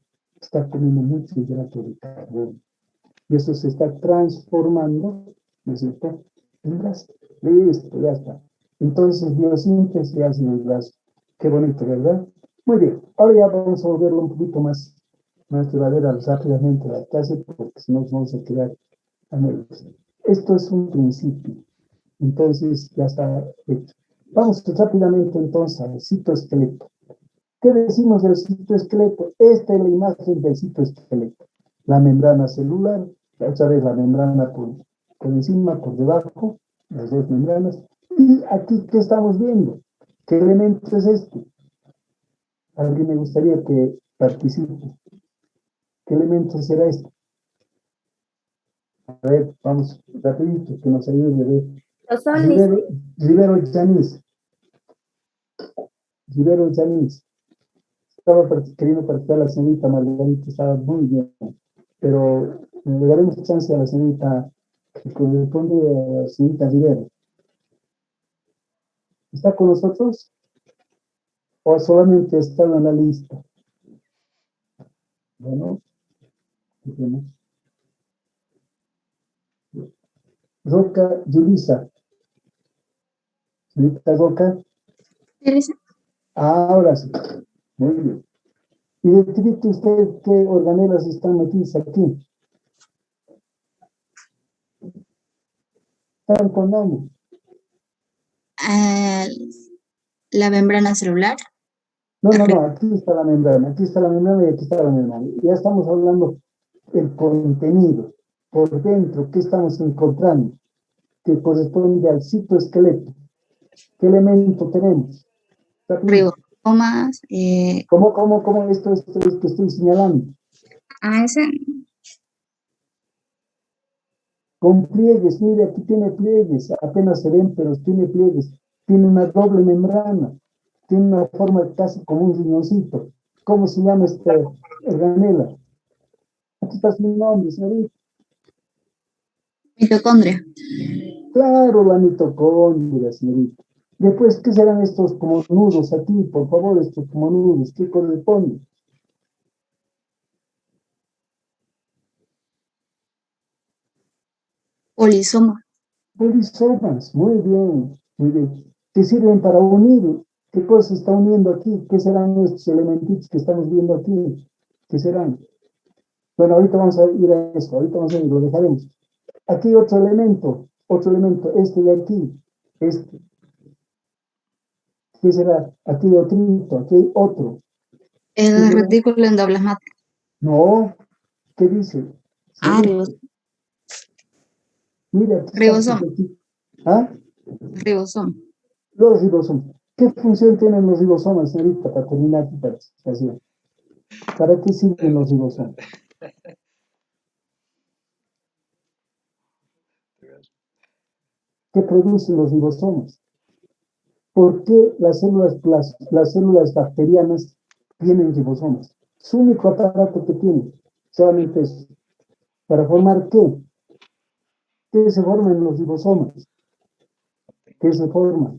está comiendo mucho hidrato de carbono. Y eso se está transformando, ¿no es cierto?, en grasa. Listo, ya está. Entonces, biosíntesis de ácidos grasos. Qué bonito, ¿verdad? Muy bien. Ahora ya vamos a volverlo un poquito más llevadera rápidamente la clase, porque si no nos vamos a quedar a medias. Esto es un principio. Entonces, ya está hecho. Vamos rápidamente entonces al citoesqueleto. ¿Qué decimos del citoesqueleto? Esta es la imagen del citoesqueleto. La membrana celular, otra vez la membrana por encima, por debajo, las dos membranas. Y aquí, ¿qué estamos viendo? ¿Qué elemento es este? Alguien me gustaría que participe. ¿Qué elemento será este? A ver, vamos rapidito, que nos ayude a ver. Los soles. Rivero Yanis. Estaba queriendo participar la señorita Margarita, estaba muy bien, pero le daremos chance a la señorita que corresponde a la señorita Rivero. ¿Está con nosotros? ¿O solamente está en la lista? Bueno, Roca Yulisa. ¿Señorita Roca? Ahora sí. Muy bien. Identifique usted qué organelas están metidas aquí. Están con nombre. La membrana celular. No, aquí está la membrana, y aquí está la membrana. Ya estamos hablando del contenido, por dentro, ¿qué estamos encontrando? Que corresponde al citoesqueleto. ¿Qué elemento tenemos? Ribosomas. ¿Cómo esto es que estoy señalando? Ese. Con pliegues, mire, aquí tiene pliegues, apenas se ven, pero tiene pliegues. Tiene una doble membrana. tiene una forma casi como un riñoncito. ¿Cómo se llama esta organela? Aquí está su nombre, señorita. Mitocondria. Claro, la mitocondria, señorita. Después, ¿qué serán estos como nudos aquí? Por favor, estos como nudos, ¿qué corresponde? Polisoma. Polisomas, muy bien, muy bien. ¿Qué sirven para unir? ¿Qué cosa está uniendo aquí? ¿Qué serán estos elementitos que estamos viendo aquí? ¿Qué serán? Bueno, ahorita vamos a ir a esto, ahorita vamos a ir, lo dejaremos. Aquí otro elemento, este de aquí, este. ¿Qué será? Aquí otro, aquí hay otro. El retículo endoplasmático. No, ¿qué dice? Ah, Mira, aquí está ribosoma. aquí. ¿Ah? Ribosoma. Los ribosomas. ¿Qué función tienen los ribosomas, señorita, para terminar tu participación? ¿Para qué sirven los ribosomas? ¿Qué producen los ribosomas? ¿Por qué las células bacterianas tienen ribosomas? Su único aparato que tienen, solamente eso. ¿Para formar qué? ¿Qué se forma en los ribosomas? ¿Qué se forma?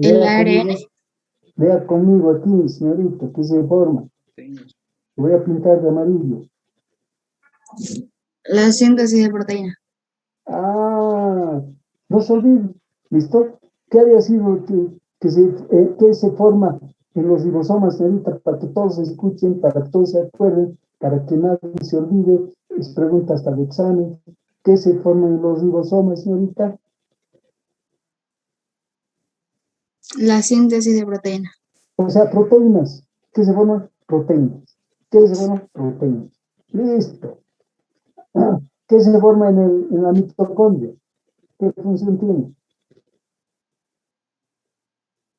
El ARN. Vea conmigo aquí, señorita, ¿qué se forma? Voy a pintar de amarillo. La síntesis de proteína. Ah, no se olvide, ¿listo? ¿Qué había sido que se forma en los ribosomas, señorita? Para que todos escuchen, para que todos se acuerden, para que nadie se olvide, es pregunta hasta el examen. ¿Qué se forma en los ribosomas, señorita? La síntesis de proteína. O sea, proteínas. ¿Qué se forman? Proteínas. ¿Qué se forman? Proteínas. Listo. ¿Qué se forma en la mitocondria? ¿Qué función tiene?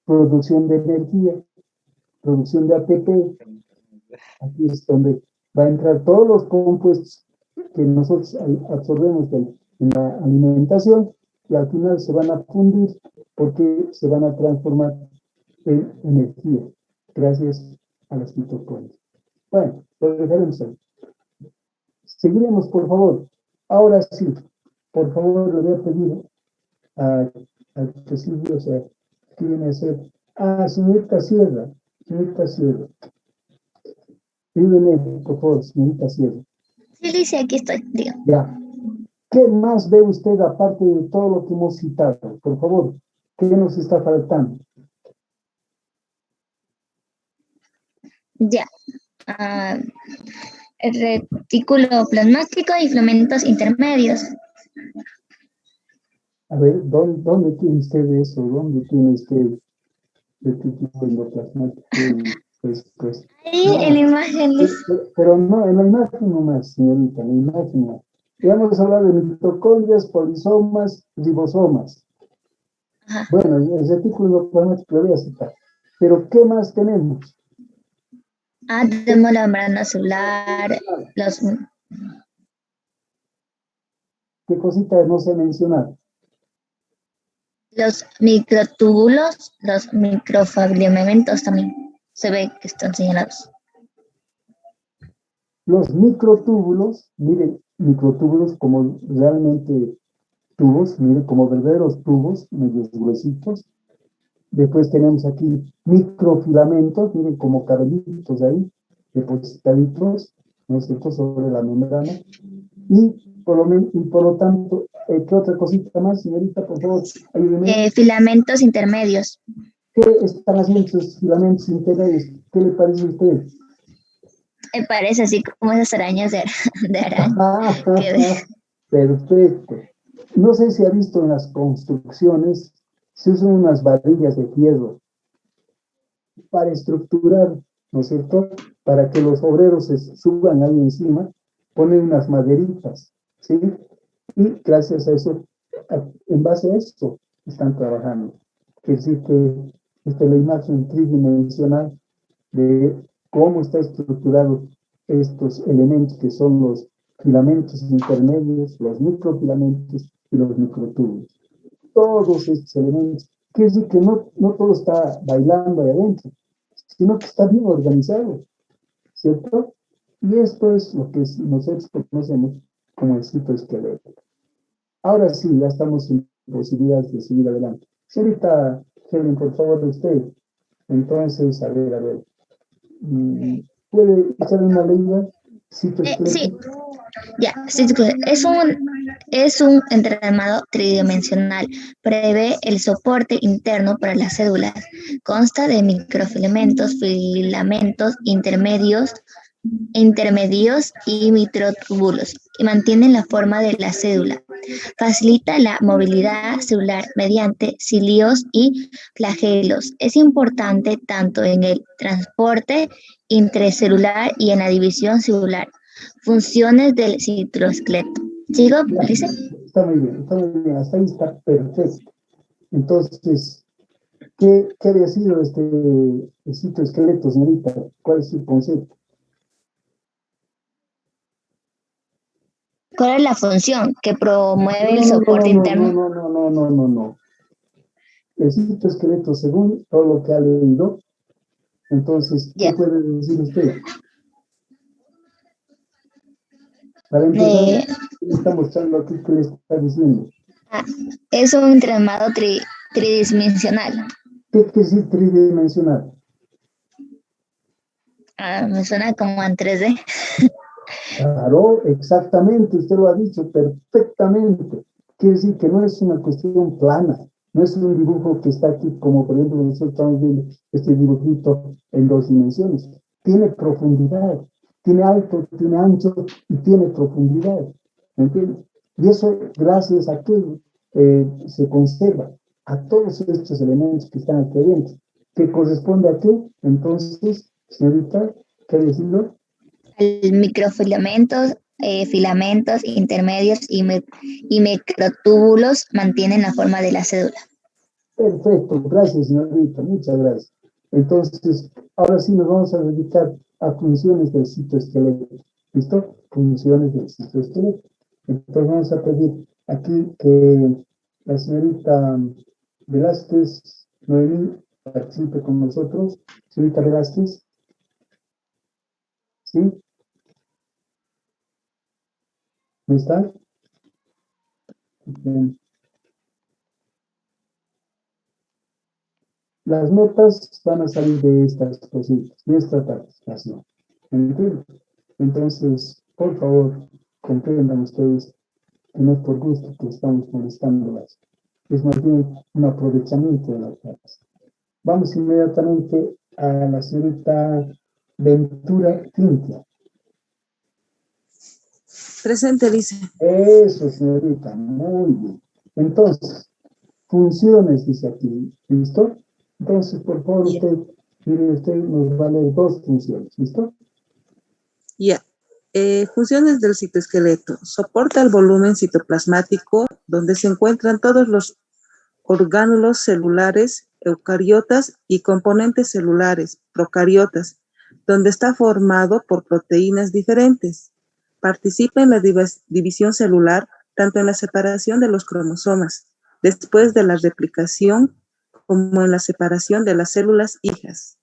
Producción de energía, producción de ATP. Aquí es donde va a entrar todos los compuestos que nosotros absorbemos en la alimentación y al final se van a fundir porque se van a transformar en energía gracias a las mitocondrias. Bueno, lo dejaremos ahí. Seguiremos, por favor. Ahora sí, por favor, le voy a pedir al que Silvio, o sea, ¿qué viene a ser? Ah, señorita Sierra, señorita Sierra. Dígame, por favor, señorita Sierra. Sí, Alicia, aquí estoy, diga. Ya. ¿Qué más ve usted aparte de todo lo que hemos citado? Por favor, ¿qué nos está faltando? Ya. El retículo plasmático y filamentos intermedios. A ver, ¿dónde tiene usted eso? ¿Dónde tiene usted el título endoplasmático? Pues, Ahí no. en imágenes. Pero no, en la imagen nomás, señorita, en la imagen nomás. Ya vamos a hablar de mitocondrias, polisomas, ribosomas. Ajá. Bueno, el retículo endoplasmático lo voy a citar. Pero, ¿qué más tenemos? Tenemos la membrana celular, ¿Qué cosita no se ha mencionado? los microtúbulos, los microfilamentos también se ve que están señalados. Los microtúbulos, miren, microtúbulos como realmente tubos, miren, como verdaderos tubos, medios gruesitos. Después tenemos aquí microfilamentos, miren, como cabellitos ahí, depositaditos, ¿no es cierto?, sobre la membrana. Y por lo tanto, ¿qué otra cosita más, señorita, por favor? Ayúdeme. Filamentos intermedios. ¿Qué están haciendo esos filamentos intermedios? ¿Qué le parece a usted? Me parece así como esas arañas de araña. Perfecto. No sé si ha visto en las construcciones, se usan unas varillas de fierro para estructurar, ¿no es cierto? Para que los obreros se suban ahí encima, ponen unas maderitas, ¿sí? Y gracias a eso, en base a esto, están trabajando. Quiere decir que esta es la imagen tridimensional de cómo está estructurado estos elementos que son los filamentos intermedios, los microfilamentos y los microtúbulos. todos estos elementos. Quiere decir que no todo está bailando ahí adentro, sino que está bien organizado, ¿cierto? Y esto es lo que nosotros conocemos como el citoesqueleto. Ahora sí, ya estamos en posibilidades de seguir adelante. Señorita Helen, por favor, usted. Entonces, a ver. ¿Puede echar una leída? Citoesqueleto. Sí, ya, es un entramado tridimensional. Prevé el soporte interno para las células. Consta de microfilamentos, filamentos intermedios y microtúbulos y mantienen la forma de la célula. Facilita la movilidad celular mediante cilios y flagelos. Es importante tanto en el transporte intracelular y en la división celular. Funciones del citoesqueleto. ¿Sigo, Alice? Está muy bien, hasta ahí está perfecto. Entonces, ¿qué había sido este citoesqueleto, señorita? ¿Cuál es su concepto? ¿Cuál es la función que promueve el soporte interno? No. El citoesqueleto, según todo lo que ha leído, entonces, ¿qué puede decir usted? Para empezar, está mostrando aquí qué le está diciendo. Es un entramado tridimensional. ¿Qué quiere decir tridimensional? Me suena como en 3D. Claro, exactamente, usted lo ha dicho perfectamente. Quiere decir que no es una cuestión plana, no es un dibujo que está aquí, como por ejemplo nosotros estamos viendo este dibujito en 2 dimensiones. Tiene profundidad, tiene alto, tiene ancho y tiene profundidad. ¿Me entiendes? Y eso gracias a que se conserva a todos estos elementos que están aquí adentro. ¿Qué corresponde a qué? Entonces, señorita, ¿qué decirlo? Microfilamentos, filamentos intermedios y microtúbulos mantienen la forma de la célula. Perfecto, gracias, señorita, muchas gracias. Entonces, ahora sí nos vamos a dedicar a funciones del citoesqueleto. ¿Listo? Funciones del citoesqueleto. Entonces vamos a pedir aquí que la señorita Velázquez Noemí participe con nosotros. Señorita Velázquez. ¿Sí? ¿No está? Bien. Las notas van a salir de estas cositas, de esta participación. ¿Entienden? Entonces, por favor, comprendan ustedes que no es por gusto que estamos molestándolas. Es más bien un aprovechamiento de la clase. Vamos inmediatamente a la señorita Ventura Cintia. Presente, dice. Eso, señorita, muy bien. Entonces, funciones, dice aquí, ¿listo? Entonces, por favor, usted nos va a leer 2 funciones, ¿listo? Ya. Funciones del citoesqueleto. Soporta el volumen citoplasmático donde se encuentran todos los orgánulos celulares, eucariotas y componentes celulares, procariotas, donde está formado por proteínas diferentes. Participa en la división celular, tanto en la separación de los cromosomas, después de la replicación, como en la separación de las células hijas.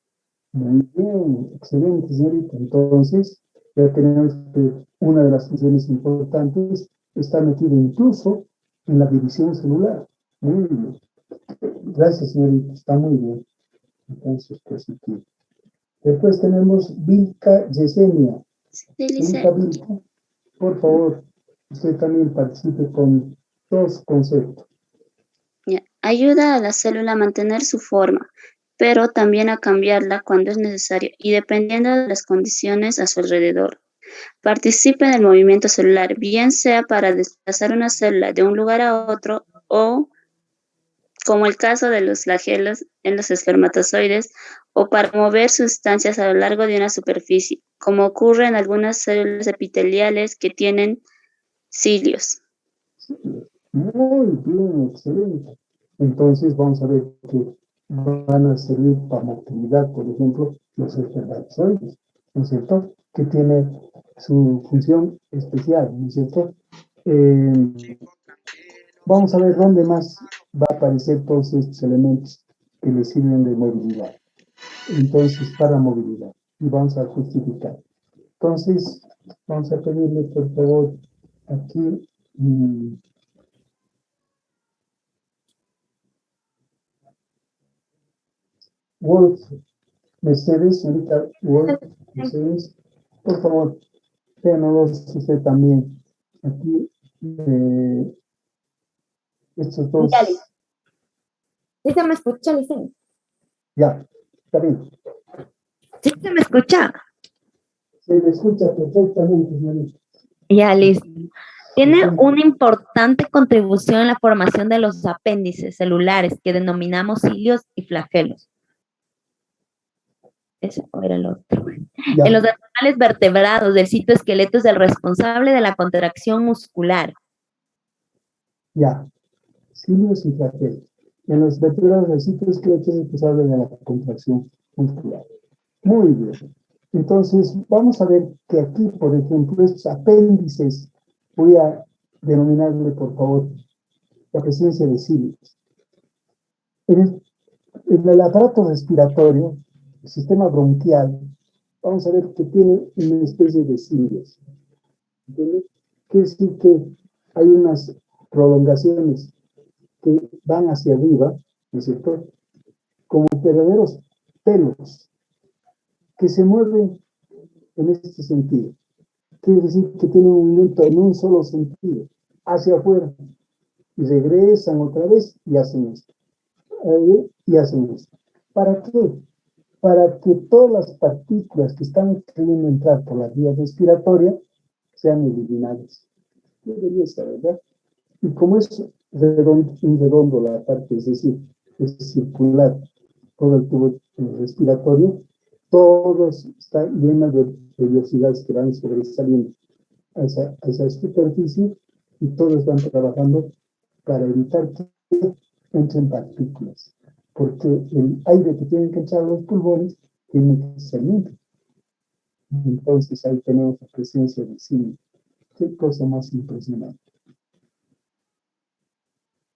Muy bien, excelente, señorita. Entonces, ya tenemos que una de las funciones importantes está metida incluso en la división celular. Muy bien. Gracias, señorita. Está muy bien. Entonces, positivo. Después tenemos Vilca Yesenia. Vilca, por favor, usted también participe con 2 conceptos. Ayuda a la célula a mantener su forma, pero también a cambiarla cuando es necesario y dependiendo de las condiciones a su alrededor. Participa en el movimiento celular, bien sea para desplazar una célula de un lugar a otro o, como el caso de los flagelos en los espermatozoides, o para mover sustancias a lo largo de una superficie, como ocurre en algunas células epiteliales que tienen cilios. Muy bien, excelente. Entonces vamos a ver que van a servir para motilidad, por ejemplo, los espermatozoides, ¿no es cierto? Que tiene su función especial, ¿no es cierto? Vamos a ver dónde más va a aparecer todos estos elementos que le sirven de movilidad. Entonces, para movilidad. Y vamos a justificar. Entonces, vamos a pedirle, por favor, aquí, Wolf Mercedes, señorita Wolf Mercedes, por favor, véanos usted también aquí estos dos. ¿Sí se me escucha, Licen? Ya, está bien. ¿Sí se me escucha? Se le escucha perfectamente, señorita. Ya, listo. Tiene una importante contribución en la formación de los apéndices celulares que denominamos cilios y flagelos. Ese era el otro. Ya. En los animales vertebrados del citoesqueleto es el responsable de la contracción muscular. Ya, cilios y flagelos. En los vertebrados del citoesqueleto es responsable de la contracción muscular. Muy bien. Entonces, vamos a ver que aquí, por ejemplo, estos apéndices, voy a denominarle, por favor, la presencia de cilios. En el aparato respiratorio, el sistema bronquial, vamos a ver que tiene una especie de cilios. ¿Entiendes? Quiere decir que hay unas prolongaciones que van hacia arriba, ¿no es cierto? Como verdaderos pelos que se mueven en este sentido. Quiere decir que tienen un movimiento en un solo sentido, hacia afuera, y regresan otra vez y hacen esto. Y hacen esto. ¿Para qué? Para que todas las partículas que están queriendo entrar por la vía respiratoria sean eliminadas. Qué belleza, ¿verdad? Y como es redondo la parte, es decir, es circular todo el tubo respiratorio, todo está lleno de vellosidades que van sobresaliendo a esa superficie y todos van trabajando para evitar que entren partículas, porque el aire que tienen que entrar a los pulmones tiene que ser limpio. Entonces ahí tenemos la presencia de cine. Qué cosa más impresionante.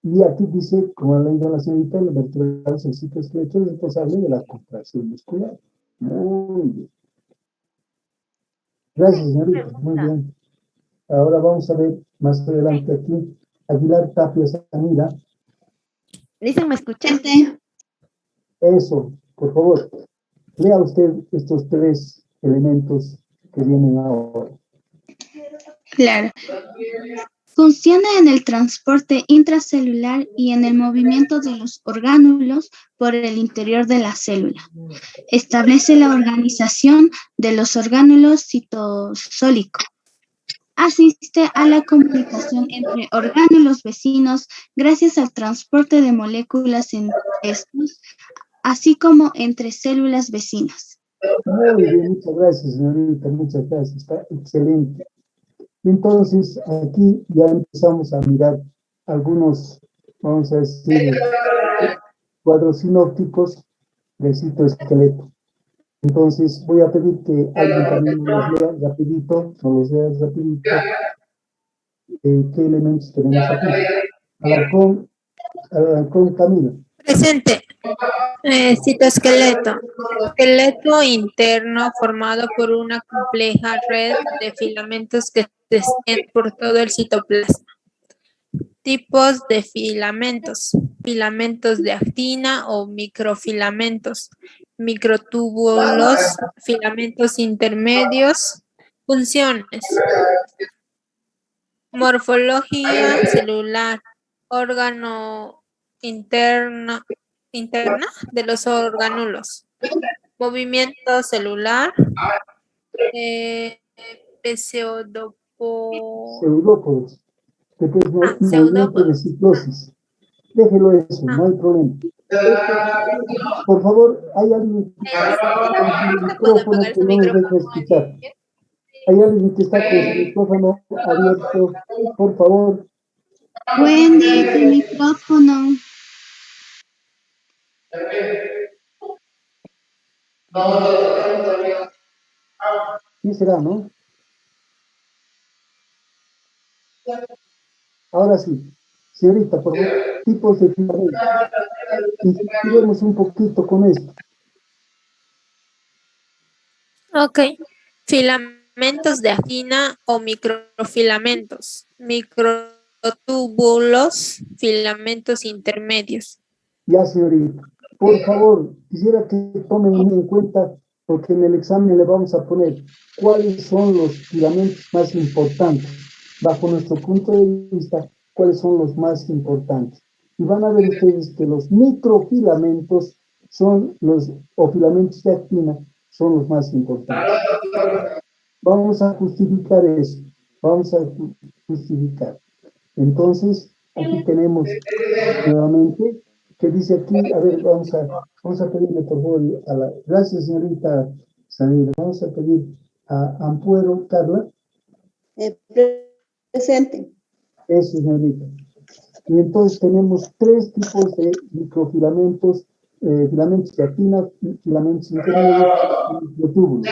Y aquí dice, como ha leído la señorita, el vertebral el citoesqueleto es responsable de la contracción muscular. Muy bien. Gracias, señorita. Muy bien. Ahora vamos a ver más adelante aquí. Aguilar Tapia Samira. Dicen, ¿me escuchan? Eso, por favor. Lea usted estos tres elementos que vienen ahora. Claro. Funciona en el transporte intracelular y en el movimiento de los orgánulos por el interior de la célula. Establece la organización de los orgánulos citosólicos. Asiste a la comunicación entre orgánulos vecinos gracias al transporte de moléculas entre estos, así como entre células vecinas. Muy bien, muchas gracias, señorita, muchas gracias, está excelente. Entonces, aquí ya empezamos a mirar algunos, vamos a decir, cuadros sinópticos del citoesqueleto. Entonces, voy a pedir que alguien también nos los lea rapidito, qué elementos tenemos aquí. Alarcón Camilo. Presente. Citoesqueleto. Esqueleto interno formado por una compleja red de filamentos que se extiende por todo el citoplasma. Tipos de filamentos. Filamentos de actina o microfilamentos. Microtúbulos, filamentos intermedios. Funciones. Morfología celular. Órgano interna de los orgánulos. Movimiento celular. Pseudópodos. Después movimiento de citosis. Déjelo eso, no hay problema. Por favor, hay alguien que está con su micrófono que no nos deja escuchar. Hay alguien que está con su micrófono abierto. Por favor. Wendy, tu micrófono. Sí será, ¿no? Ahora sí. Señorita, por favor, tipos de filamentos. Insistiremos un poquito con esto. Ok. Filamentos de actina o microfilamentos. Microtúbulos, filamentos intermedios. Ya, señorita. Por favor, quisiera que tomen en cuenta, porque en el examen le vamos a poner cuáles son los filamentos más importantes. Bajo nuestro punto de vista, cuáles son los más importantes. Y van a ver ustedes que los microfilamentos o filamentos de actina son los más importantes. Vamos a justificar eso. Vamos a justificar. Entonces, aquí tenemos nuevamente, que dice aquí, a ver, vamos a pedirle por favor gracias señorita Samira, vamos a pedir a Ampuero, Carla. Presente. Eso, señorita. Y entonces tenemos 3 tipos de microfilamentos, filamentos de actina, filamentos intermedios y microtúbulos.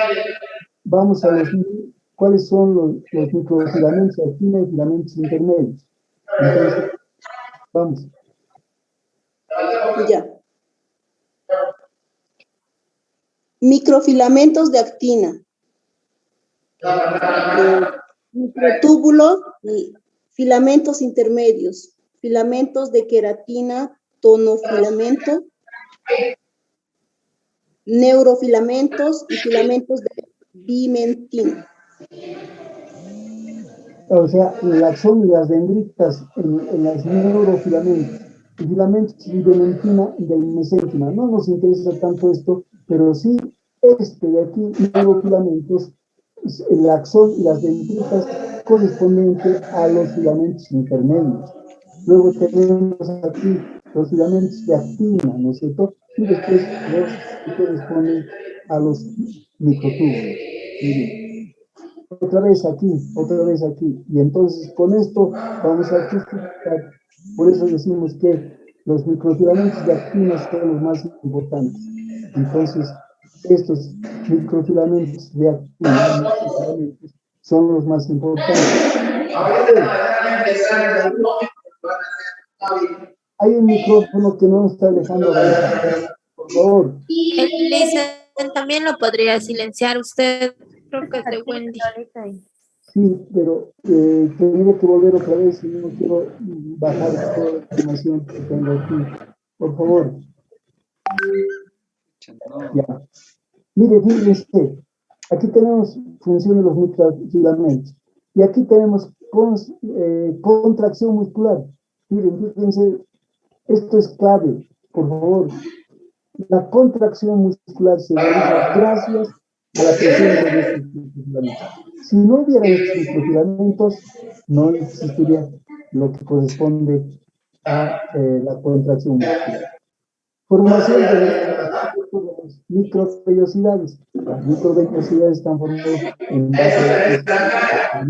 Vamos a ver cuáles son los microfilamentos de actina y filamentos intermedios. Entonces, vamos. Ya. Microfilamentos de actina. Microtúbulos y filamentos intermedios. Filamentos de queratina, tonofilamento, neurofilamentos y filamentos de bimentina. O sea, son las dendritas en las neurofilamentos, y filamentos de bimentina y de mesénquima. No nos interesa tanto esto, pero sí de aquí, neurofilamentos, el axón y las dendritas correspondientes a los filamentos intermedios. Luego tenemos aquí los filamentos de actina, ¿no es cierto? Y después los que corresponden a los microtúbulos. Otra vez aquí. Y entonces con esto vamos a justificar. Por eso decimos que los microfilamentos de actina son los más importantes. Entonces, estos microfilamentos de actina son los más importantes. Hay un micrófono que no nos está dejando avanzar. Por favor. También lo podría silenciar usted. Creo que es de Wendy. Sí, pero tendría que volver otra vez y no quiero bajar toda la información que tengo aquí. Por favor. Ya. Mire, fíjense, aquí tenemos función de los microfilamentos y aquí tenemos contracción muscular. Miren, fíjense, esto es clave, por favor. La contracción muscular se realiza gracias a la presencia de estos microfilamentos. Si no hubiera estos microfilamentos, no existiría lo que corresponde a la contracción muscular. Formación de las microvellosidades. Las microvellosidades están formadas en base a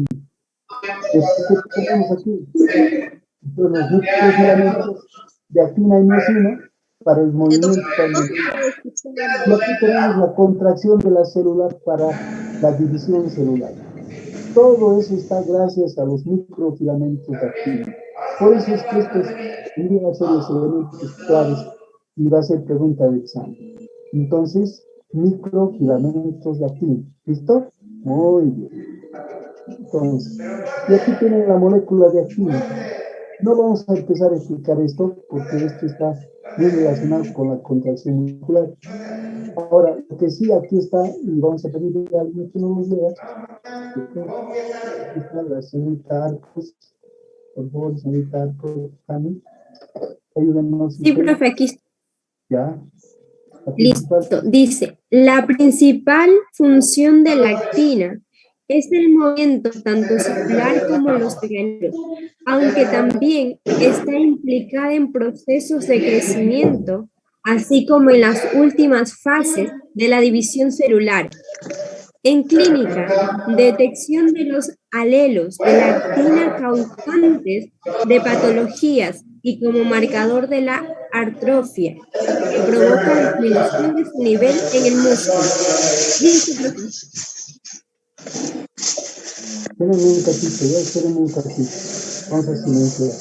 ¿qué tenemos aquí? Entonces, los microfilamentos de actina y miosina para el movimiento. Y aquí tenemos la contracción de la célula para la división celular. Todo eso está gracias a los microfilamentos de actina. Por eso es que estos van a ser los elementos claves y va a ser pregunta de examen. Entonces, microfilamentos de actina. ¿Listo? Muy bien. Entonces, y aquí tienen la molécula de actina. No vamos a empezar a explicar esto porque esto está muy relacionado con la contracción muscular. Ahora, lo que sí aquí está, y vamos a pedirle a alguien que no nos lea, aquí está la señorita Arcos. Por favor, señorita Arcos, Cami, ayúdenos. Sí, profe, aquí está. Ya. Listo. Dice, la principal función de la actina es el movimiento tanto celular como los orgánulos, aunque también está implicada en procesos de crecimiento, así como en las últimas fases de la división celular. En clínica, detección de los alelos de la actina causantes de patologías y como marcador de la atrofia, que provoca disminución de su nivel en el músculo. Espérenme un ratito, Vamos a silenciar.